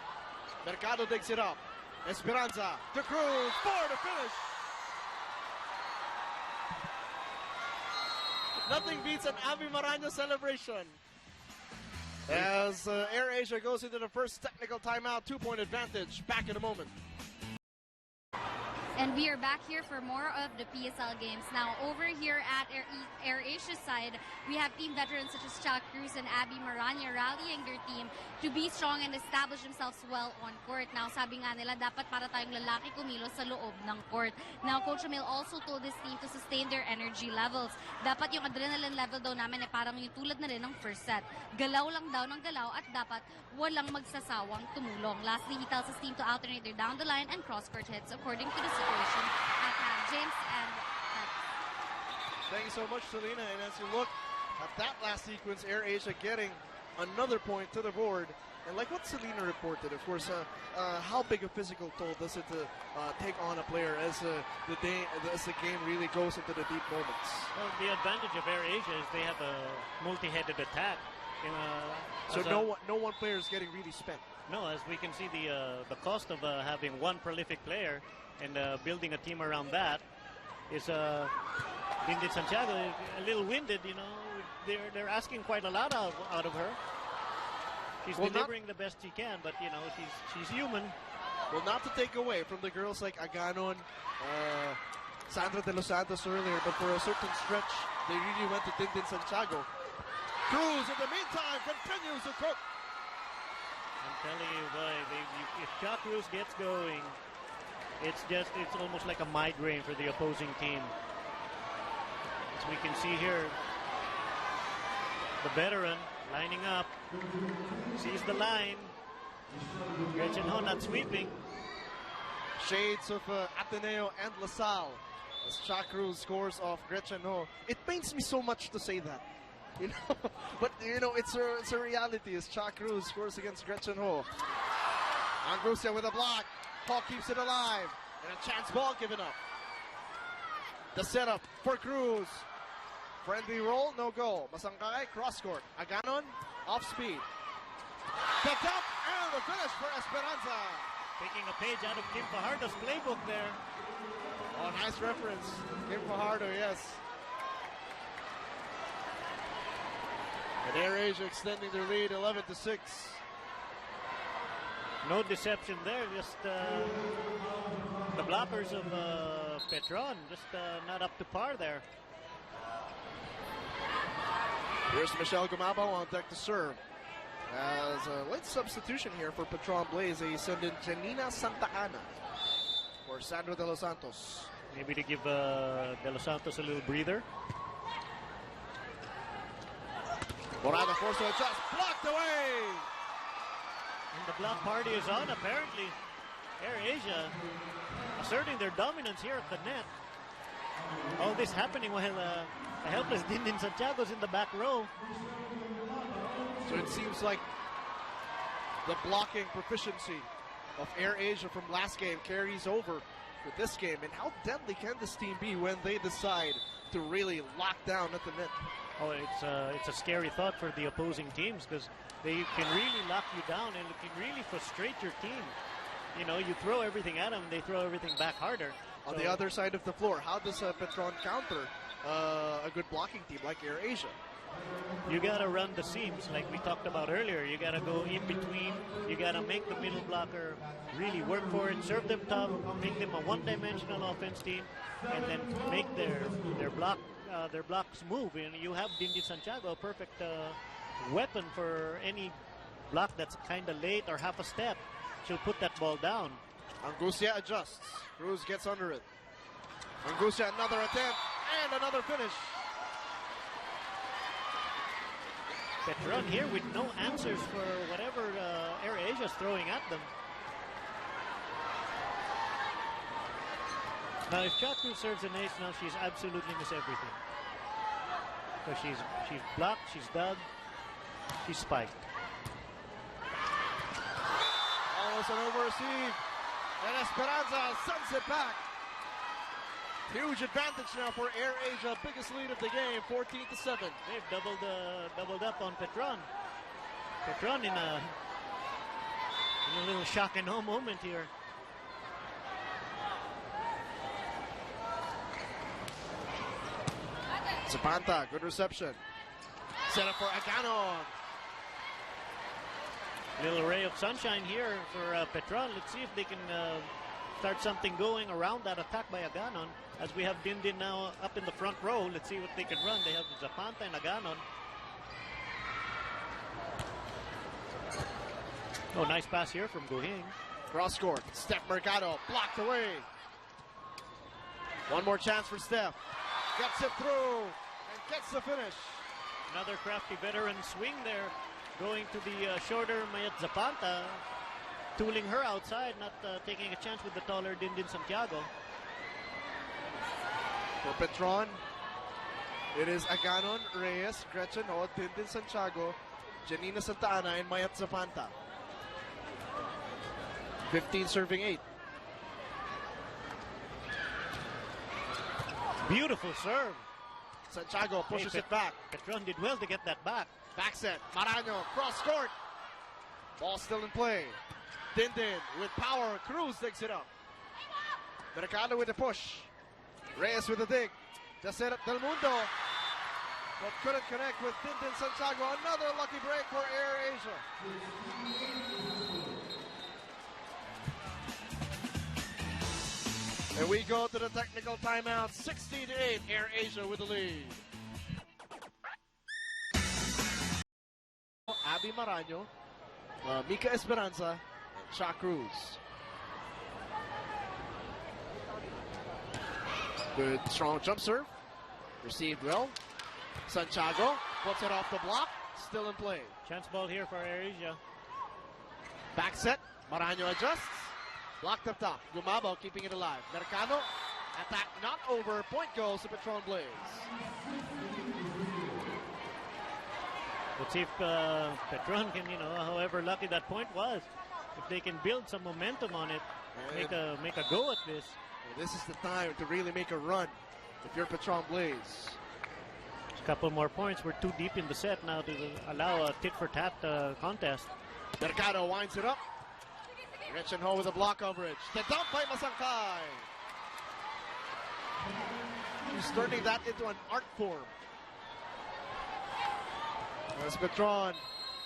A: Mercado digs it up. Esperanza to Cruz for the finish. Nothing beats an Abby Maraño celebration. As Air Asia goes into the first technical timeout, 2-point advantage. Back in a moment.
C: And we are back here for more of the PSL games. Now, over here at Air Asia's side, we have team veterans such as Chuck Cruz and Abby Maraña rallying their team to be strong and establish themselves well on court. Now, sabi nga nila, dapat para tayong lalaki kumilos sa loob ng court. Now, Coach Emil also told his team to sustain their energy levels. Dapat yung adrenaline level daw namin ay parang yung tulad na rin ng first set. Galaw lang daw ng galaw at dapat walang magsasawang tumulong. Lastly, he tells his team to alternate their down the line and cross-court hits according to the situation at hand. James and Pat.
A: Thank you so much, Selena. And as you look at that last sequence, Air Asia getting another point to the board. And like what Selena reported, of course, how big a physical toll does it take on a player as the game really goes into the deep moments?
B: Well, the advantage of Air Asia is they have a multi-headed attack.
A: So no one player is getting really spent.
B: No, as we can see, the cost of having one prolific player and building a team around that is Dindit Santiago a little winded. You know, they're asking quite a lot out of her. She's delivering the best she can, but you know she's human.
A: Well, not to take away from the girls like Aganon, Sandra De Los Santos earlier, but for a certain stretch, they really went to Tintin Santiago. Cruz, in the meantime, continues to cook.
B: I'm telling you, boy, if Chuck Cruz gets going, it's almost like a migraine for the opposing team. As we can see here, the veteran lining up, sees the line. Gretchen Ho not sweeping.
A: Shades of Ateneo and LaSalle as Chuck Cruz scores off Gretchen Ho. It pains me so much to say that. You know, but you know it's a reality as Chuck Cruz scores against Gretchen Ho. Angustia with a block. Ho keeps it alive. And a chance ball given up. The setup for Cruz. Friendly roll, no goal. Masangkay, cross court. Aganon, off speed. The dump and the finish for Esperanza.
B: Taking a page out of Kim Fajardo's playbook there.
A: Oh, nice reference. Kim Fajardo, yes. And Air Asia extending their lead 11-6.
B: No deception there, just the blockers of Petron, just not up to par there.
A: Here's Michelle Gumabao on deck to serve. As a late substitution here for Petron Blaze, they send in Janina Santa Ana for Sandra De Los Santos.
B: Maybe to give De Los Santos a little breather.
A: Morada forced to adjust, blocked away!
B: And the block party is on, apparently. Air Asia asserting their dominance here at the net. All this happening while a helpless Dindin Santiago's in the back row.
A: So it seems like the blocking proficiency of Air Asia from last game carries over for this game. And how deadly can this team be when they decide to really lock down at the net?
B: Oh, it's a scary thought for the opposing teams because they can really lock you down and it can really frustrate your team. You know, you throw everything at them, they throw everything back harder.
A: On the other side of the floor, how does Petron counter a good blocking team like Air Asia?
B: you gotta run the seams like we talked about earlier. You gotta go in between. You gotta make the middle blocker really work for it, serve them tough, make them a one-dimensional offense team, and then make their blocks move. And you have Dindin Santiago, a perfect weapon for any block that's kind of late or half a step. She'll put that ball down.
A: Angucia adjusts. Cruz gets under it. Angucia, another attempt and another finish.
B: Petron here with no answers for whatever Air Asia's throwing at them. Now, if Chaku serves an ace now, she's absolutely missed everything. Because she's blocked, she's dug, she's spiked.
A: Almost an over-receive. And Esperanza sends it back. Huge advantage now for Air Asia. Biggest lead of the game, 14-7.
B: They've doubled up on Petron. Petron in a little shock and awe moment here.
A: Zapanta, good reception. Set up for Aganon.
B: Little ray of sunshine here for Petron. Let's see if they can start something going around that attack by Aganon. As we have Dindin now up in the front row, let's see what they can run. They have Zapanta and Aganon. Oh, nice pass here from Guhing.
A: Cross court. Steph Mercado blocked away. One more chance for Steph. Gets it through and gets the finish.
B: Another crafty veteran swing there. Going to the shorter Mayat Zapanta. Tooling her outside, not taking a chance with the taller Dindin Santiago.
A: For Petron, it is Aganon, Reyes, Gretchen Ho, Dindin Santiago, Janina Santa Ana, and Mayat Zapanta. 15 serving 8.
B: Beautiful serve.
A: Santiago pushes it back.
B: Petron did well to get that back.
A: Back set. Maraño, cross court. Ball still in play. Dindin with power. Cruz takes it up. Mercado with the push. Reyes with the dig. Just set up Del Mundo. But couldn't connect with Dindin Santiago. Another lucky break for Air Asia. And we go to the technical timeout. 16-8. Air Asia with the lead. Abby Maraño, Mika Esperanza, and Cha Cruz. Good strong jump serve. Received well. Santiago puts it off the block. Still in play.
B: Chance ball here for Air Asia.
A: Back set. Maraño adjusts. Blocked up top. Gumabo keeping it alive. Mercado. Attack not over. Point goes to Petron Blaze.
B: Let's see if Petron can, however lucky that point was, if they can build some momentum on it, make a go at this.
A: This is the time to really make a run if you're Petron Blaze.
B: A couple more points. We're too deep in the set now to allow a tit-for-tat contest.
A: Mercado winds it up. Gretchen Ho with a block coverage. The dump by Masangkay. He's turning that into an art form. As Petron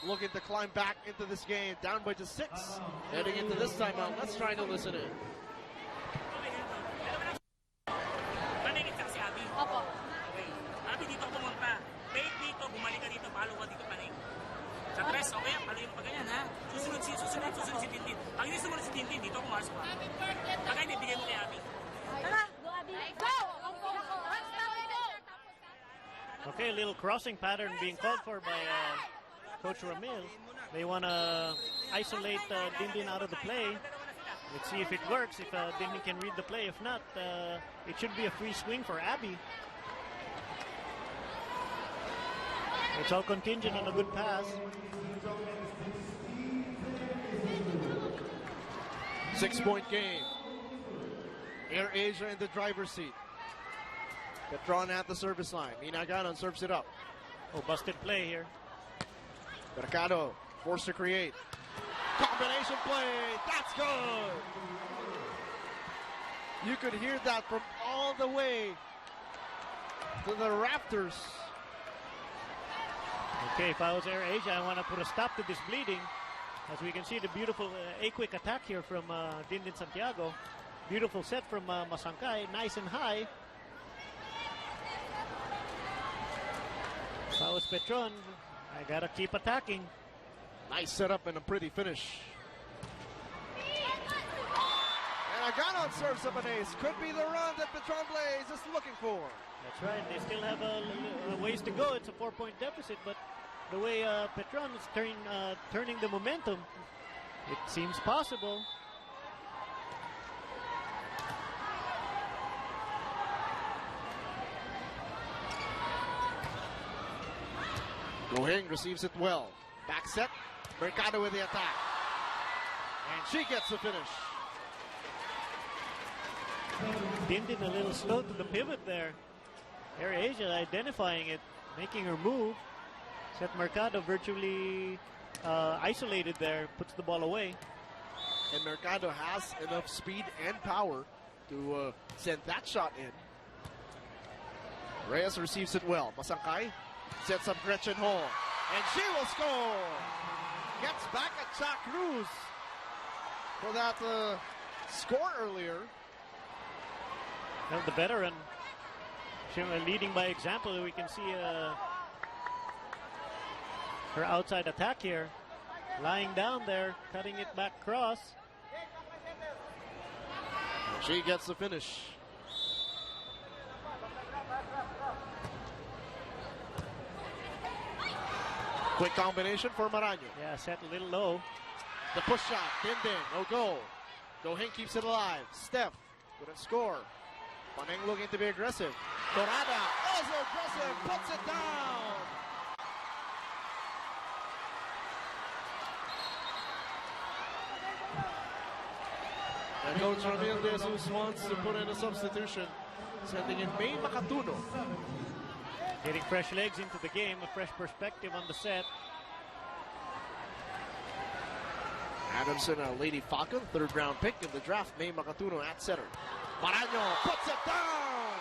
A: looking to climb back into this game, down by just 6. Heading into this timeout, let's try to listen in.
G: Maningit ka si Abby.
C: Opo.
G: Okay. Abby, dito ako pumunta. Take dito, bumalik ka dito, palo ka dito, paning. Sa tres, okay, palo yung paganyan, ha? Susunod si Tintin. Pag hindi sumunod si Tintin, dito ako maras pa. Pag hindi, bigay mo kay Abby.
E: Tara, go Abby. Go!
B: Okay, a little crossing pattern being called for by Coach Ramil. They want to isolate Dindin out of the play. Let's see if it works, if Dindin can read the play. If not, it should be a free swing for Abby. It's all contingent on a good pass.
A: 6-point game. Air Asia in the driver's seat. Petron at the service line. Mina Ganon serves it up.
B: Oh, busted play here.
A: Mercado forced to create. Combination play. That's good. You could hear that from all the way to the rafters.
B: Okay, if I was Air Asia, I want to put a stop to this bleeding. As we can see, the beautiful A-quick attack here from Dindin Santiago. Beautiful set from Masangkay, nice and high. If I was Petron, I gotta keep attacking.
A: Nice setup and a pretty finish. And Aganon serves up an ace. Could be the run that Petron Blaze is looking for.
B: That's right. They still have a ways to go. It's a 4-point deficit, but the way Petron is turning the momentum, it seems possible.
A: Goheng receives it well. Back set. Mercado with the attack. And she gets the finish.
B: Dindin a little slow to the pivot there. Air Asia identifying it, making her move. Set Mercado virtually isolated there, puts the ball away.
A: And Mercado has enough speed and power to send that shot in. Reyes receives it well. Masangkay sets up Gretchen Hall. And she will score! Gets back at Cha Cruz for that score earlier.
B: Well, the veteran, she leading by example. We can see her outside attack here. Lying down there, cutting it back cross.
A: She gets the finish. Quick combination for Maraño.
B: Yeah, set a little low.
A: The push shot, Dindin, no goal. Goheng keeps it alive. Steph couldn't score. Paneng looking to be aggressive. Dorada, also aggressive, puts it down. And Coach Ramil De Jesus wants to put in a substitution, sending in May Makatuno.
B: Getting fresh legs into the game, a fresh perspective on the set.
A: Adamson, a Lady Falcon, third round pick in the draft. May Makatuno at center. Maraño puts it down!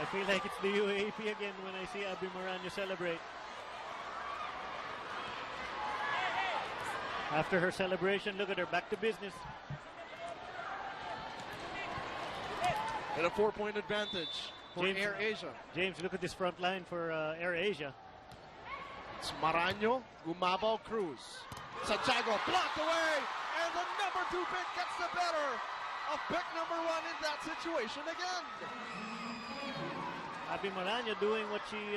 B: I feel like it's the UAAP again when I see Abby Maraño celebrate. After her celebration, look at her, back to business.
A: And a 4-point advantage for
B: James,
A: Air Asia.
B: James, look at this front line for Air Asia.
A: It's Maraño, Gumabaw, Cruz. Santiago blocked away, and the number 2 pick gets the better of pick number 1 in that situation again.
B: Abby Maraño doing what she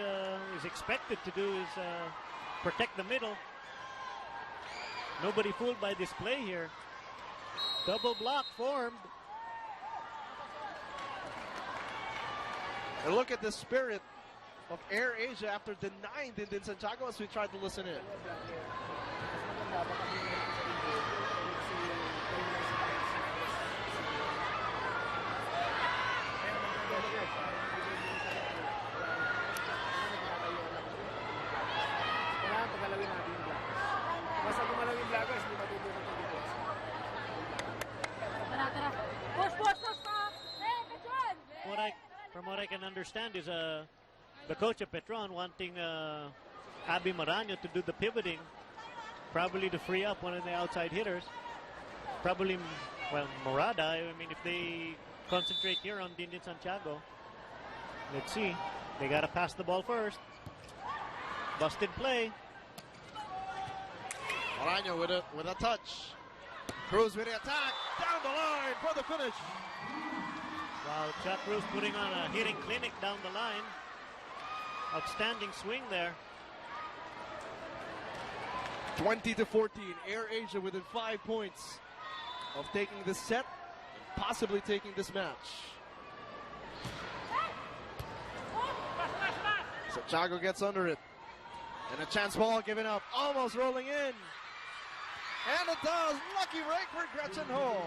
B: is expected to do, is protect the middle. Nobody fooled by this play here. Double block formed.
A: And look at the spirit of Air Asia after denying Dindin Santiago as we tried to listen in.
B: From what I can understand is the coach of Petron wanting Abby Maraño to do the pivoting, probably to free up one of the outside hitters. Probably, well, Morada. I mean, if they concentrate here on Dindin Santiago, let's see. They got to pass the ball first. Busted play.
A: Maraño with a touch. Cruz with the attack. Down the line for the finish.
B: Wow, Chuck Cruz putting on a hitting clinic down the line. Outstanding swing there.
A: 20-14. Air Asia within 5 points of taking this set and possibly taking this match. Santiago gets under it. And a chance ball given up. Almost rolling in. And it does. Lucky break for Gretchen Ho.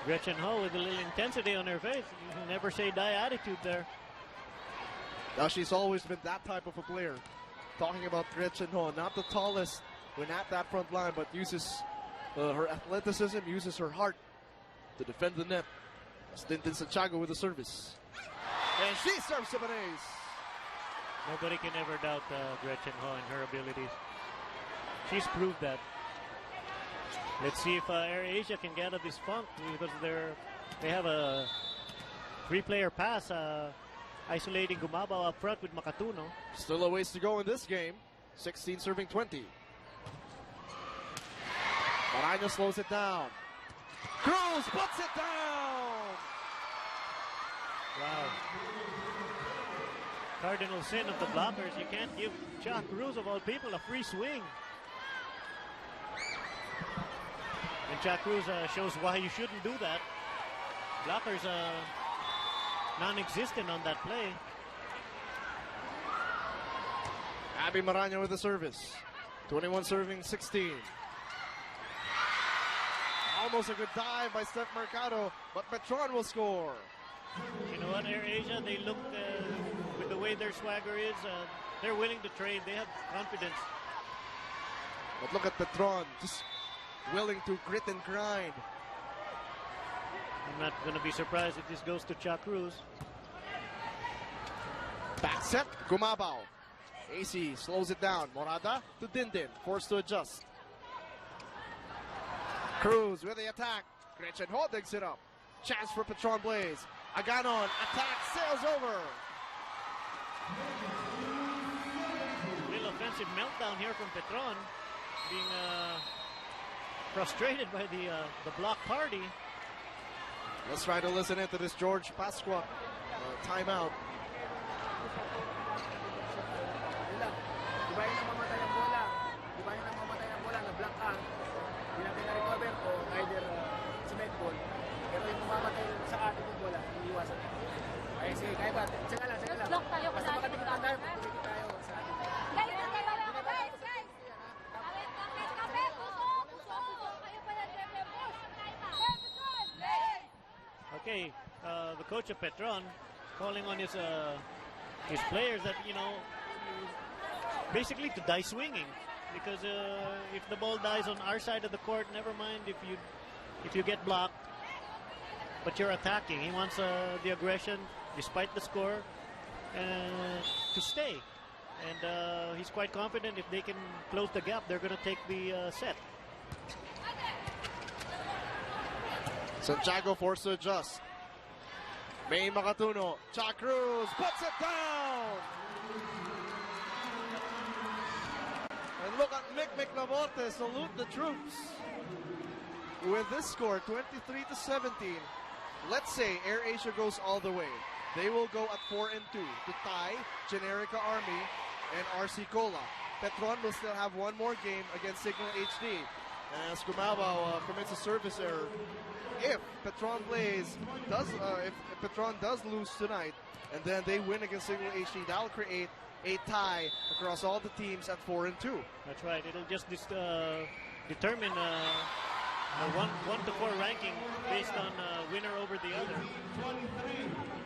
B: Gretchen Ho with a little intensity on her face. You can never say die attitude there.
A: Now she's always been that type of a player. Talking about Gretchen Ho, not the tallest when at that front line, but uses her athleticism, uses her heart to defend the net. Stintin Santiago with the service. And she serves up an ace.
B: Nobody can ever doubt Gretchen Ho and her abilities. She's proved that. Let's see if Air Asia can get out of this funk, because they have a 3-player pass isolating Gumabao up front with Makatuno.
A: Still a ways to go in this game. 16 serving 20. Maraño slows it down. Cruz puts it down.
B: Wow. Cardinal sin of the blockers. You can't give Chuck Cruz, of all people, a free swing. And Chuck Cruz shows why you shouldn't do that. Blockers non-existent on that play.
A: Abby Maraño with the service. 21 serving 16. Almost a good dive by Steph Mercado, but Petron will score.
B: You know what, Air Asia, they look, with the way their swagger is, they're willing to trade. They have confidence.
A: But look at Petron, just willing to grit and grind.
B: I'm not going to be surprised if this goes to Chuck Cruz.
A: Back set, Gumabao. AC slows it down. Morada to Dindin, forced to adjust. Cruz with the attack. Gretchen Ho digs it up. Chance for Petron Blaze. Aganon, attack, sails over.
B: Real offensive meltdown here from Petron. Being frustrated by the block party.
A: Let's try to listen into this George Pasqua timeout.
D: Diba yung namamatay ng bola? Diba yung namamatay ng bola? Na-block ka. Hindi natin na-recover ko. Either cement ball. Pero yung mamamatay sa atin yung bola, iniiwasan natin. Ay, sige, kaya ba? Tsaka lang, tsaka lang.
E: Block tayo
D: Basta
E: sa atin.
D: makatikitan tayo, makatikitan tayo sa atin.
E: Guys, guys! Kape, puso! Kayo pala,
B: Okay, the coach of Petron calling on his players that, you know, basically to die swinging, because if the ball dies on our side of the court, never mind if you get blocked, but you're attacking. He wants the aggression despite the score to stay, and he's quite confident if they can close the gap, they're going to take the set.
A: Santiago forced to adjust. May Makatuno. Chuck Cruz puts it down. And look at Mick McLavorte salute the troops. With this score, 23-17, let's say Air Asia goes all the way. They will go at 4-2 to tie Generica Army and RC Cola. Petron will still have one more game against Signal HD. As Gumabao commits a service error. If Petron if Petron does lose tonight, and then they win against Signal HD, that'll create a tie across all the teams at 4-2.
B: That's right. It'll just determine a 1 to 4 ranking based on winner over the other.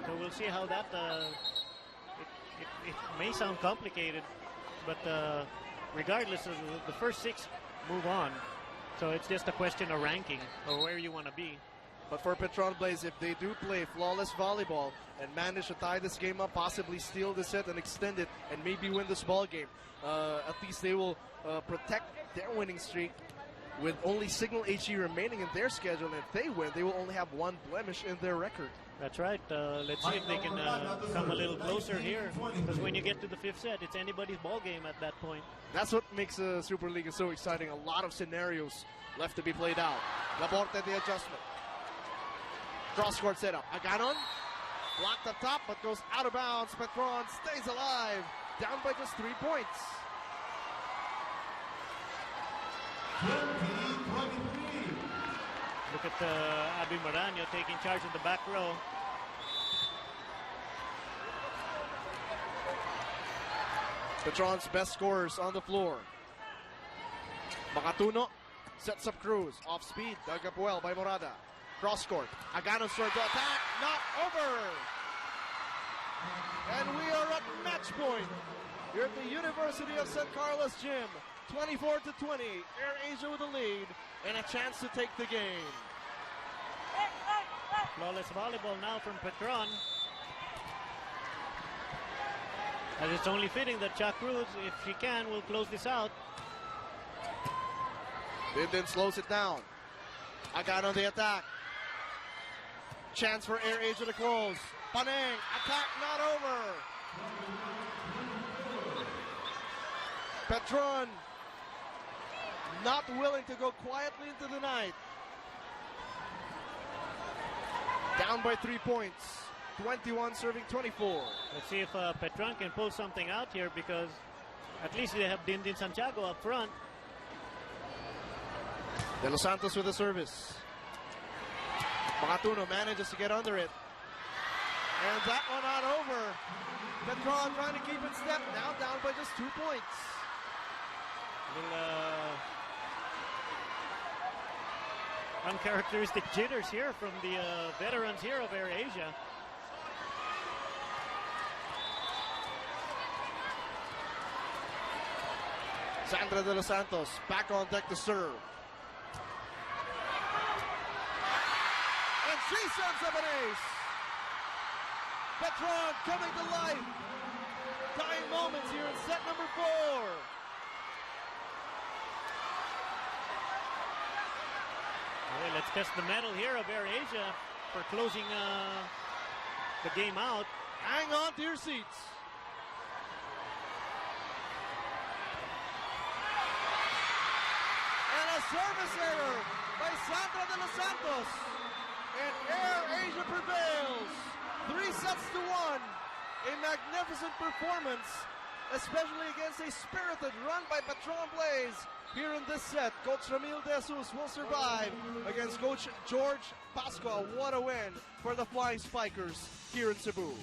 B: So we'll see how that. It may sound complicated, but regardless of the first 6 move on. So it's just a question of ranking or where you want to be.
A: But for Petron Blaze, if they do play flawless volleyball and manage to tie this game up, possibly steal the set and extend it, and maybe win this ball game, at least they will protect their winning streak with only Signal HE remaining in their schedule. And if they win, they will only have 1 blemish in their record.
B: That's right. Let's see if they can come a little closer here. Because when you get to the 5th set, it's anybody's ball game at that point.
A: That's what makes Super League so exciting. A lot of scenarios left to be played out. Laborte the adjustment. Cross-court setup. Aganon. Blocked up top, but goes out of bounds. Petron stays alive. Down by just 3 points.
F: 20-23.
B: Look at Abby Maraño taking charge of the back row.
A: Petron's best scorers on the floor. Makatuno sets up Cruz. Off speed, dug up well by Morada. Cross court. Aganon trying to attack. Not over. And we are at match point. Here at the University of San Carlos Gym. 24-20. Air Asia with a lead and a chance to take the game.
B: Flawless volleyball now from Petron. And it's only fitting that Chuck Cruz, if she can, will close this out.
A: Bindin slows it down. Agan on the attack. Chance for Air Asia to close. Paneng, attack not over. Petron not willing to go quietly into the night. Down by 3 points. 21 serving 24.
B: Let's see if Petron can pull something out here, because at least they have Dindin Santiago up front.
A: De Los Santos with the service. Makatuno manages to get under it. And that one not over. Petron trying to keep it step. Now down by just 2 points.
B: Little uncharacteristic jitters here from the veterans here of Air Asia.
A: Sandra De Los Santos back on deck to serve. And she serves up an ace. Petron coming to life. Dying moments here in set number 4.
B: Okay, let's test the mettle here of Air Asia for closing the game out.
A: Hang on to your seats. And a service error by Sandra De Los Santos. And Air Asia prevails. 3 sets to 1. A magnificent performance, especially against a spirited run by Petron Blaze. Here in this set, Coach Ramil De Jesus will survive against Coach George Pasco. What a win for the Flying Spikers here in Cebu.